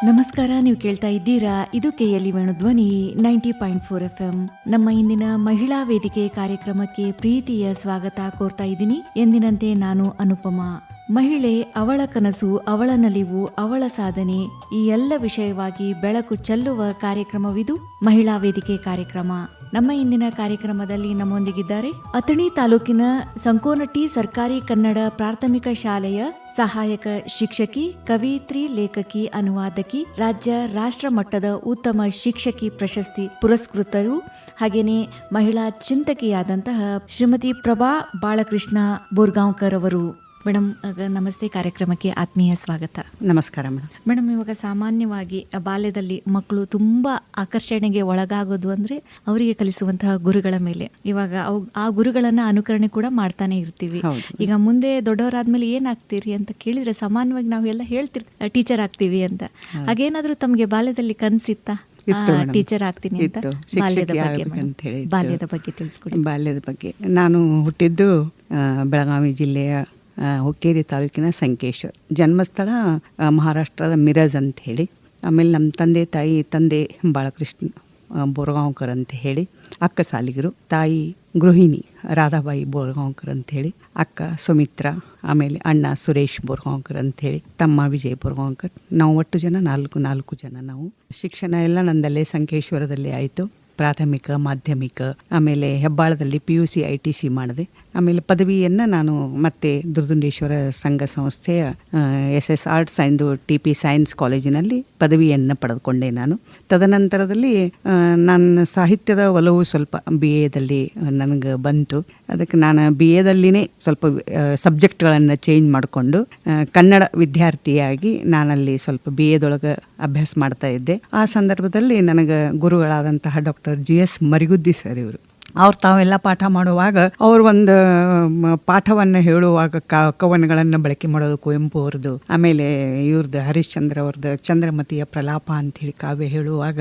ನಮಸ್ಕಾರ, ನೀವು ಕೇಳ್ತಾ ಇದ್ದೀರಾ ಇದು ಕೆಎಲ್ಇ ವೇಣುಧ್ವನಿ 90.4 FM. ನಮ್ಮ ಇಂದಿನ ಮಹಿಳಾ ವೇದಿಕೆ ಕಾರ್ಯಕ್ರಮಕ್ಕೆ ಪ್ರೀತಿಯ ಸ್ವಾಗತ ಕೋರ್ತಾ ಇದ್ದೀನಿ. ಎಂದಿನಂತೆ ನಾನು ಅನುಪಮಾ. ಮಹಿಳೆ, ಅವಳ ಕನಸು, ಅವಳ ನಲಿವು, ಅವಳ ಸಾಧನೆ, ಈ ಎಲ್ಲ ವಿಷಯವಾಗಿ ಬೆಳಕು ಚೆಲ್ಲುವ ಕಾರ್ಯಕ್ರಮವಿದು ಮಹಿಳಾ ವೇದಿಕೆ ಕಾರ್ಯಕ್ರಮ. ನಮ್ಮ ಇಂದಿನ ಕಾರ್ಯಕ್ರಮದಲ್ಲಿ ನಮ್ಮೊಂದಿಗಿದ್ದಾರೆ ಅಥಣಿ ತಾಲೂಕಿನ ಸಂಕೋನಟ್ಟಿ ಸರ್ಕಾರಿ ಕನ್ನಡ ಪ್ರಾಥಮಿಕ ಶಾಲೆಯ ಸಹಾಯಕ ಶಿಕ್ಷಕಿ, ಕವಿತ್ರಿ, ಲೇಖಕಿ, ಅನುವಾದಕಿ, ರಾಜ್ಯ ರಾಷ್ಟ್ರ ಮಟ್ಟದ ಉತ್ತಮ ಶಿಕ್ಷಕಿ ಪ್ರಶಸ್ತಿ ಪುರಸ್ಕೃತರು, ಹಾಗೇನೆ ಮಹಿಳಾ ಚಿಂತಕಿಯಾದಂತಹ ಶ್ರೀಮತಿ ಪ್ರಭಾ ಬಾಳಕೃಷ್ಣ ಬೋರ್ಗಾಂವ್ಕರ್ ಅವರು. ಮೇಡಮ್ ನಮಸ್ತೆ, ಕಾರ್ಯಕ್ರಮಕ್ಕೆ ಆತ್ಮೀಯ ಸ್ವಾಗತ. ನಮಸ್ಕಾರ ಮೇಡಮ್. ಇವಾಗ ಸಾಮಾನ್ಯವಾಗಿ ಬಾಲ್ಯದಲ್ಲಿ ಮಕ್ಕಳು ತುಂಬಾ ಆಕರ್ಷಣೆಗೆ ಒಳಗಾಗೋದು ಅಂದ್ರೆ ಅವರಿಗೆ ಕಲಿಸುವಂತಹ ಗುರುಗಳ ಮೇಲೆ. ಇವಾಗ ಆ ಗುರುಗಳನ್ನ ಅನುಕರಣೆ ಕೂಡ ಮಾಡ್ತಾನೆ ಇರ್ತೀವಿ. ಈಗ ಮುಂದೆ ದೊಡ್ಡವರಾದ್ಮೇಲೆ ಏನಾಗ್ತೀರಿ ಅಂತ ಕೇಳಿದ್ರೆ ಸಾಮಾನ್ಯವಾಗಿ ನಾವು ಎಲ್ಲ ಹೇಳ್ತಿರ್ತೀವಿ ಟೀಚರ್ ಆಗ್ತೀವಿ ಅಂತ. ಹಾಗೇನಾದ್ರೂ ತಮ್ಗೆ ಬಾಲ್ಯದಲ್ಲಿ ಕನ್ಸಿತ್ತಾ ಟೀಚರ್ ಆಗ್ತೀನಿ ಅಂತ? ಬಾಲ್ಯದ ಬಗ್ಗೆ ತಿಳಿಸ್ಕೊಡಿ. ಬಾಲ್ಯದ ಬಗ್ಗೆ ನಾನು ಹುಟ್ಟಿದ್ದು ಬೆಳಗಾವಿ ಜಿಲ್ಲೆಯ ಹುಕ್ಕೇರಿ ತಾಲೂಕಿನ ಸಂಕೇಶ್ವರ. ಜನ್ಮಸ್ಥಳ ಮಹಾರಾಷ್ಟ್ರದ ಮಿರಜ್ ಅಂತ ಹೇಳಿ. ಆಮೇಲೆ ನಮ್ಮ ತಂದೆ ಬಾಳಕೃಷ್ಣ ಬೋರ್ಗಾಂವ್ಕರ್ ಅಂತ ಹೇಳಿ, ಅಕ್ಕ ಸಾಲಿಗರು, ತಾಯಿ ಗೃಹಿಣಿ ರಾಧಾಬಾಯಿ ಬೋರ್ಗಾಂವ್ಕರ್ ಅಂತ ಹೇಳಿ, ಅಕ್ಕ ಸುಮಿತ್ರಾ, ಆಮೇಲೆ ಅಣ್ಣ ಸುರೇಶ್ ಬೋರ್ಗಾಂವ್ಕರ್ ಅಂತ ಹೇಳಿ, ತಮ್ಮ ವಿಜಯ್ ಬೋರ್ಗಾಂವ್ಕರ್. ನಾವು ಒಟ್ಟು ಜನ ನಾಲ್ಕು ಜನ. ನಾವು ಶಿಕ್ಷಣ ಎಲ್ಲ ನಂದಲ್ಲೇ ಸಂಕೇಶ್ವರದಲ್ಲಿ ಆಯಿತು. ಪ್ರಾಥಮಿಕ, ಮಾಧ್ಯಮಿಕ, ಆಮೇಲೆ ಹೆಬ್ಬಾಳದಲ್ಲಿ PUC ITC ಮಾಡಿದೆ. ಆಮೇಲೆ ಪದವಿಯನ್ನು ನಾನು ಮತ್ತೆ ದುರ್ದುಂಡೇಶ್ವರ ಸಂಘ ಸಂಸ್ಥೆಯ SS arts and TP science ಕಾಲೇಜಿನಲ್ಲಿ ಪದವಿಯನ್ನು ಪಡೆದುಕೊಂಡೆ ನಾನು. ತದನಂತರದಲ್ಲಿ ನನ್ನ ಸಾಹಿತ್ಯದ ಒಲವು ಸ್ವಲ್ಪ BAದಲ್ಲಿ ನನಗೆ ಬಂತು. ಅದಕ್ಕೆ ನಾನು BAದಲ್ಲಿನೇ ಸ್ವಲ್ಪ ಸಬ್ಜೆಕ್ಟ್ಗಳನ್ನು ಚೇಂಜ್ ಮಾಡಿಕೊಂಡು ಕನ್ನಡ ವಿದ್ಯಾರ್ಥಿಯಾಗಿ ನಾನಲ್ಲಿ ಸ್ವಲ್ಪ BAದೊಳಗೆ ಅಭ್ಯಾಸ ಮಾಡ್ತಾ ಇದ್ದೆ. ಆ ಸಂದರ್ಭದಲ್ಲಿ ನನಗೆ ಗುರುಗಳಾದಂತಹ ಡಾಕ್ಟರ್ GS ಮರಿಗುದ್ದಿ ಸರ್ ಇವರು, ಅವ್ರು ತಾವೆಲ್ಲ ಪಾಠ ಮಾಡುವಾಗ ಅವರು ಒಂದು ಪಾಠವನ್ನು ಹೇಳುವಾಗ ಕವನಗಳನ್ನು ಬಳಕೆ ಮಾಡೋದು, ಕುವೆಂಪು ಅವ್ರದ್ದು, ಆಮೇಲೆ ಇವ್ರದ್ದು ಹರಿಶ್ಚಂದ್ರ ಅವ್ರದ್ದು ಚಂದ್ರಮತಿಯ ಪ್ರಲಾಪ ಅಂಥೇಳಿ ಕಾವ್ಯ ಹೇಳುವಾಗ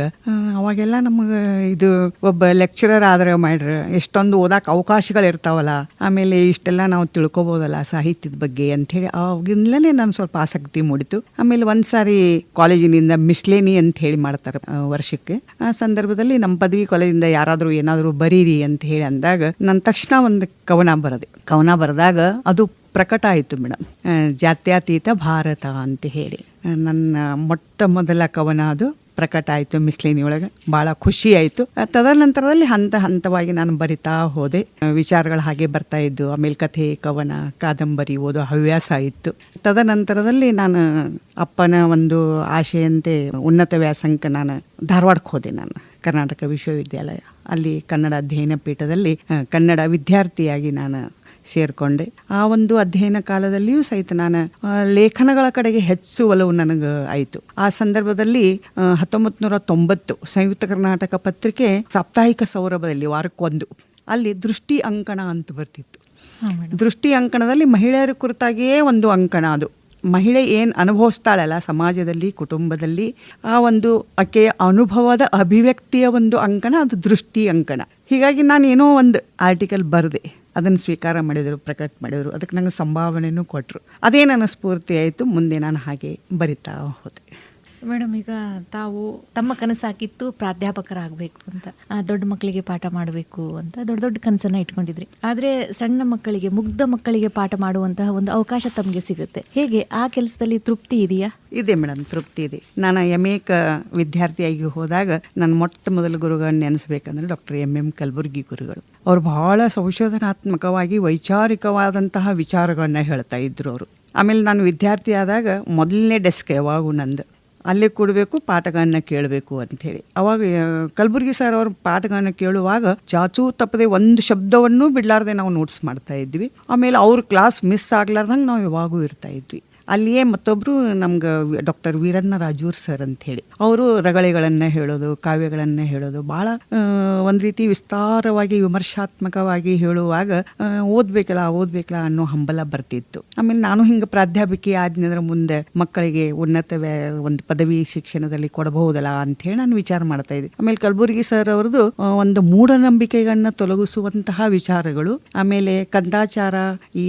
ಅವಾಗೆಲ್ಲ ನಮಗೆ ಇದು ಒಬ್ಬ ಲೆಕ್ಚರರ್ ಆದ್ರೆ ಮಾಡ್ರೆ ಎಷ್ಟೊಂದು ಓದಾಕ ಅವಕಾಶಗಳಿರ್ತಾವಲ್ಲ, ಆಮೇಲೆ ಇಷ್ಟೆಲ್ಲ ನಾವು ತಿಳ್ಕೊಬೋದಲ್ಲ ಸಾಹಿತ್ಯದ ಬಗ್ಗೆ ಅಂಥೇಳಿ ಅವಾಗಿಂದಲೇ ನಾನು ಸ್ವಲ್ಪ ಆಸಕ್ತಿ ಮೂಡಿತು. ಆಮೇಲೆ ಒಂದು ಸಾರಿ ಕಾಲೇಜಿನಿಂದ ಮಿಸ್ಲೇನಿ ಅಂತ ಹೇಳಿ ಮಾಡ್ತಾರೆ ವರ್ಷಕ್ಕೆ. ಆ ಸಂದರ್ಭದಲ್ಲಿ ನಮ್ಮ ಪದವಿ ಕಾಲೇಜಿಂದ ಯಾರಾದರೂ ಏನಾದರೂ ಬರೀರಿ ಅಂತ ಹೇಳಿ ಅಂದಾಗ ನನ್ನ ತಕ್ಷಣ ಒಂದು ಕವನ ಬರೆದಾಗ ಅದು ಪ್ರಕಟ ಆಯಿತು ಮೇಡಮ್. ಜಾತ್ಯತೀತ ಭಾರತ ಅಂತ ಹೇಳಿ ನನ್ನ ಮೊಟ್ಟ ಮೊದಲ ಕವನ ಅದು ಪ್ರಕಟ ಆಯಿತು ಮಿಸ್ಲೇನಿಯೊಳಗೆ. ಭಾಳ ಖುಷಿ ಆಯಿತು. ತದನಂತರದಲ್ಲಿ ಹಂತವಾಗಿ ನಾನು ಬರಿತಾ ಹೋದೆ. ವಿಚಾರಗಳು ಹಾಗೆ ಬರ್ತಾ ಇದ್ದು. ಆಮೇಲೆ ಕಥೆ, ಕವನ, ಕಾದಂಬರಿ ಓದೋ ಹವ್ಯಾಸ ಇತ್ತು. ತದನಂತರದಲ್ಲಿ ನಾನು ಅಪ್ಪನ ಒಂದು ಆಶೆಯಂತೆ ಉನ್ನತ ವ್ಯಾಸಂಗ ನಾನು ಧಾರವಾಡಕ್ಕೆ ಹೋದೆ. ನಾನು ಕರ್ನಾಟಕ ವಿಶ್ವವಿದ್ಯಾಲಯ ಅಲ್ಲಿ ಕನ್ನಡ ಅಧ್ಯಯನ ಪೀಠದಲ್ಲಿ ಕನ್ನಡ ವಿದ್ಯಾರ್ಥಿಯಾಗಿ ನಾನು ಸೇರಿಕೊಂಡೆ. ಆ ಒಂದು ಅಧ್ಯಯನ ಕಾಲದಲ್ಲಿಯೂ ಸಹಿತ ನಾನು ಲೇಖನಗಳ ಕಡೆಗೆ ಹೆಚ್ಚು ಒಲವು ನನಗೆ ಆಯಿತು. ಆ ಸಂದರ್ಭದಲ್ಲಿ 1990 ಸಂಯುಕ್ತ ಕರ್ನಾಟಕ ಪತ್ರಿಕೆ ಸಾಪ್ತಾಹಿಕ ಸೌರಭದಲ್ಲಿ ವಾರಕ್ಕೊಂದು ಅಲ್ಲಿ ದೃಷ್ಟಿ ಅಂಕಣ ಅಂತ ಬರ್ತಿತ್ತು. ದೃಷ್ಟಿ ಅಂಕಣದಲ್ಲಿ ಮಹಿಳೆಯರ ಕುರಿತಾಗಿಯೇ ಒಂದು ಅಂಕಣ. ಅದು ಮಹಿಳೆ ಏನು ಅನುಭವಿಸ್ತಾಳಲ್ಲ ಸಮಾಜದಲ್ಲಿ, ಕುಟುಂಬದಲ್ಲಿ, ಆ ಒಂದು ಆಕೆಯ ಅನುಭವದ ಅಭಿವ್ಯಕ್ತಿಯ ಒಂದು ಅಂಕಣ ಅದು ದೃಷ್ಟಿ ಅಂಕಣ. ಹೀಗಾಗಿ ನಾನು ಏನೋ ಒಂದು ಆರ್ಟಿಕಲ್ ಬರೆದೆ, ಅದನ್ನು ಸ್ವೀಕಾರ ಮಾಡಿದರು, ಪ್ರಕಟ ಮಾಡಿದರು. ಅದಕ್ಕೆ ನನಗೆ ಸಂಭಾವನೆಯೂ ಕೊಟ್ಟರು. ಅದೇ ನನ್ನ ಸ್ಫೂರ್ತಿ ಆಯಿತು. ಮುಂದೆ ನಾನು ಹಾಗೆ ಬರಿತಾ ಹೋದೆ. ಮೇಡಮ್, ಈಗ ತಾವು ತಮ್ಮ ಕನಸಾಕಿತ್ತು ಪ್ರಾಧ್ಯಾಪಕರಾಗಬೇಕು ಅಂತ, ದೊಡ್ಡ ಮಕ್ಕಳಿಗೆ ಪಾಠ ಮಾಡಬೇಕು ಅಂತ ದೊಡ್ಡ ಕನಸನ್ನ ಇಟ್ಕೊಂಡಿದ್ರಿ. ಆದರೆ ಸಣ್ಣ ಮಕ್ಕಳಿಗೆ, ಮುಗ್ಧ ಮಕ್ಕಳಿಗೆ ಪಾಠ ಮಾಡುವಂತಹ ಒಂದು ಅವಕಾಶ ತಮಗೆ ಸಿಗುತ್ತೆ. ಹೇಗೆ ಆ ಕೆಲಸದಲ್ಲಿ ತೃಪ್ತಿ ಇದೆಯಾ? ಇದೆ ಮೇಡಮ್, ತೃಪ್ತಿ ಇದೆ. ನಾನು MA ವಿದ್ಯಾರ್ಥಿಯಾಗಿ ಹೋದಾಗ ನನ್ನ ಮೊಟ್ಟ ಮೊದಲ ಗುರುಗಳನ್ನ ನೆನೆಸ್ಬೇಕಂದ್ರೆ ಡಾಕ್ಟರ್ MM ಕಲಬುರ್ಗಿ ಗುರುಗಳು. ಅವರು ಬಹಳ ಸಂಶೋಧನಾತ್ಮಕವಾಗಿ ವೈಚಾರಿಕವಾದಂತಹ ವಿಚಾರಗಳನ್ನ ಹೇಳ್ತಾ ಇದ್ರು ಅವರು. ಆಮೇಲೆ ನಾನು ವಿದ್ಯಾರ್ಥಿ ಆದಾಗ ಮೊದಲನೇ ಡೆಸ್ಕ್ ಯಾವಾಗೂ ನಂದು, ಅಲ್ಲೇ ಕೊಡಬೇಕು, ಪಾಠಗಳನ್ನ ಕೇಳಬೇಕು ಅಂಥೇಳಿ. ಅವಾಗ ಕಲಬುರ್ಗಿ ಸರ್ ಅವ್ರ ಪಾಠಗಳನ್ನ ಕೇಳುವಾಗ ಚಾಚೂ ತಪ್ಪದೆ ಒಂದು ಶಬ್ದವನ್ನು ಬಿಡಲಾರ್ದೆ ನಾವು ನೋಟ್ಸ್ ಮಾಡ್ತಾ ಇದ್ವಿ. ಆಮೇಲೆ ಅವ್ರ ಕ್ಲಾಸ್ ಮಿಸ್ ಆಗ್ಲಾರ್ದಂಗೆ ನಾವು ಯಾವಾಗೂ ಇರ್ತಾ ಇದ್ವಿ. ಅಲ್ಲಿಯೇ ಮತ್ತೊಬ್ಬರು ನಮ್ಗೆ ಡಾಕ್ಟರ್ ವೀರಣ್ಣ ರಾಜೂರ್ ಸರ್ ಅಂಥೇಳಿ, ಅವರು ರಗಳೆಗಳನ್ನು ಹೇಳೋದು, ಕಾವ್ಯಗಳನ್ನು ಹೇಳೋದು, ಭಾಳ ಒಂದು ರೀತಿ ವಿಸ್ತಾರವಾಗಿ ವಿಮರ್ಶಾತ್ಮಕವಾಗಿ ಹೇಳುವಾಗ ಓದಬೇಕಲ್ಲ ಅನ್ನೋ ಹಂಬಲ ಬರ್ತಿತ್ತು. ಆಮೇಲೆ ನಾನು ಹಿಂಗೆ ಪ್ರಾಧ್ಯಾಪಕಿ ಆದ್ನಂದ್ರೆ ಮುಂದೆ ಮಕ್ಕಳಿಗೆ ಉನ್ನತ ಒಂದು ಪದವಿ ಶಿಕ್ಷಣದಲ್ಲಿ ಕೊಡಬಹುದಲ್ಲ ಅಂಥೇಳಿ ನಾನು ವಿಚಾರ ಮಾಡ್ತಾ ಇದ್ದೆ. ಆಮೇಲೆ ಕಲಬುರ್ಗಿ ಸರ್ ಅವ್ರದ್ದು ಒಂದು ಮೂಢನಂಬಿಕೆಗಳನ್ನ ತೊಲಗಿಸುವಂತಹ ವಿಚಾರಗಳು, ಆಮೇಲೆ ಕಂದಾಚಾರ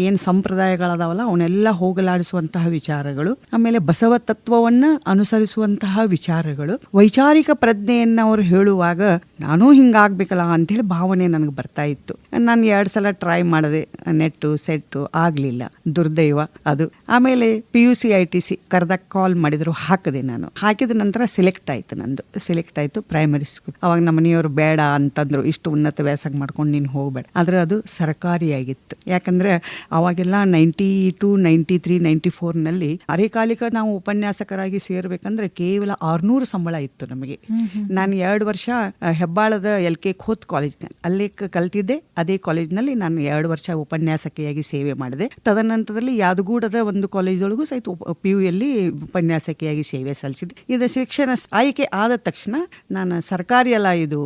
ಏನು ಸಂಪ್ರದಾಯಗಳದಾವಲ್ಲ ಅವನ್ನೆಲ್ಲ ಹೋಗಲಾಡಿಸುವಂತಹ ವಿಚಾರಗಳು, ಆಮೇಲೆ ಬಸವ ತತ್ವವನ್ನ ಅನುಸರಿಸುವಂತಹ ವಿಚಾರಗಳು, ವೈಚಾರಿಕ ಪ್ರಜ್ಞೆಯನ್ನ ಅವರು ಹೇಳುವಾಗ ನಾನೂ ಹಿಂಗಾಗ್ಬೇಕಲ್ಲ ಅಂತೇಳಿ ಭಾವನೆ ನನಗೆ ಬರ್ತಾ ಇತ್ತು. ನಾನು 2 ಸಲ ಟ್ರೈ ಮಾಡಿದೆ, ನೆಟ್ಟು ಸೆಟ್ಟು ಆಗಲಿಲ್ಲ, ದುರ್ದೈವ ಅದು. ಆಮೇಲೆ PUC ITC ಕರೆದಾಗ ಕಾಲ್ ಮಾಡಿದ್ರು, ಹಾಕಿದೆ. ನಾನು ಹಾಕಿದ ನಂತರ ಸೆಲೆಕ್ಟ್ ಆಯಿತು ಪ್ರೈಮರಿ ಸ್ಕೂಲ್. ಅವಾಗ ನಮ್ಮ ಮನೆಯವರು ಬೇಡ ಅಂತಂದ್ರು, ಇಷ್ಟು ಉನ್ನತ ವ್ಯಾಸಂಗ ಮಾಡ್ಕೊಂಡು ನೀನು ಹೋಗಬೇಡ. ಆದರೆ ಅದು ಸರ್ಕಾರಿಯಾಗಿತ್ತು. ಯಾಕಂದ್ರೆ ಅವಾಗೆಲ್ಲ 92, 93, 94ನಲ್ಲಿ ಅರೆಕಾಲಿಕ ನಾವು ಉಪನ್ಯಾಸಕರಾಗಿ ಸೇರ್ಬೇಕಂದ್ರೆ ಕೇವಲ 600 ಸಂಬಳ ಇತ್ತು ನಮಗೆ. ನಾನು 2 ವರ್ಷ ಹೆಬ್ಬಾಳದ LK ಖೋತ್ ಕಾಲೇಜ್ನಲ್ಲಿ ಅಲ್ಲೇ ಕಲ್ತಿದ್ದೆ. ಅದೇ ಕಾಲೇಜ್ನಲ್ಲಿ ನಾನು 2 ವರ್ಷ ಉಪನ್ಯಾಸಕಿಯಾಗಿ ಸೇವೆ ಮಾಡಿದೆ. ತದನಂತರದಲ್ಲಿ ಯಾದಗೂಡದ ಒಂದು ಕಾಲೇಜೊಳಗೂ ಸಹಿತ PUಯಲ್ಲಿ ಉಪನ್ಯಾಸಕಿಯಾಗಿ ಸೇವೆ ಸಲ್ಲಿಸಿದೆ. ಇದು ಶಿಕ್ಷಣ ಆಯ್ಕೆ ಆದ ತಕ್ಷಣ ನಾನು ಸರ್ಕಾರಿ ಅಲ್ಲ, ಇದು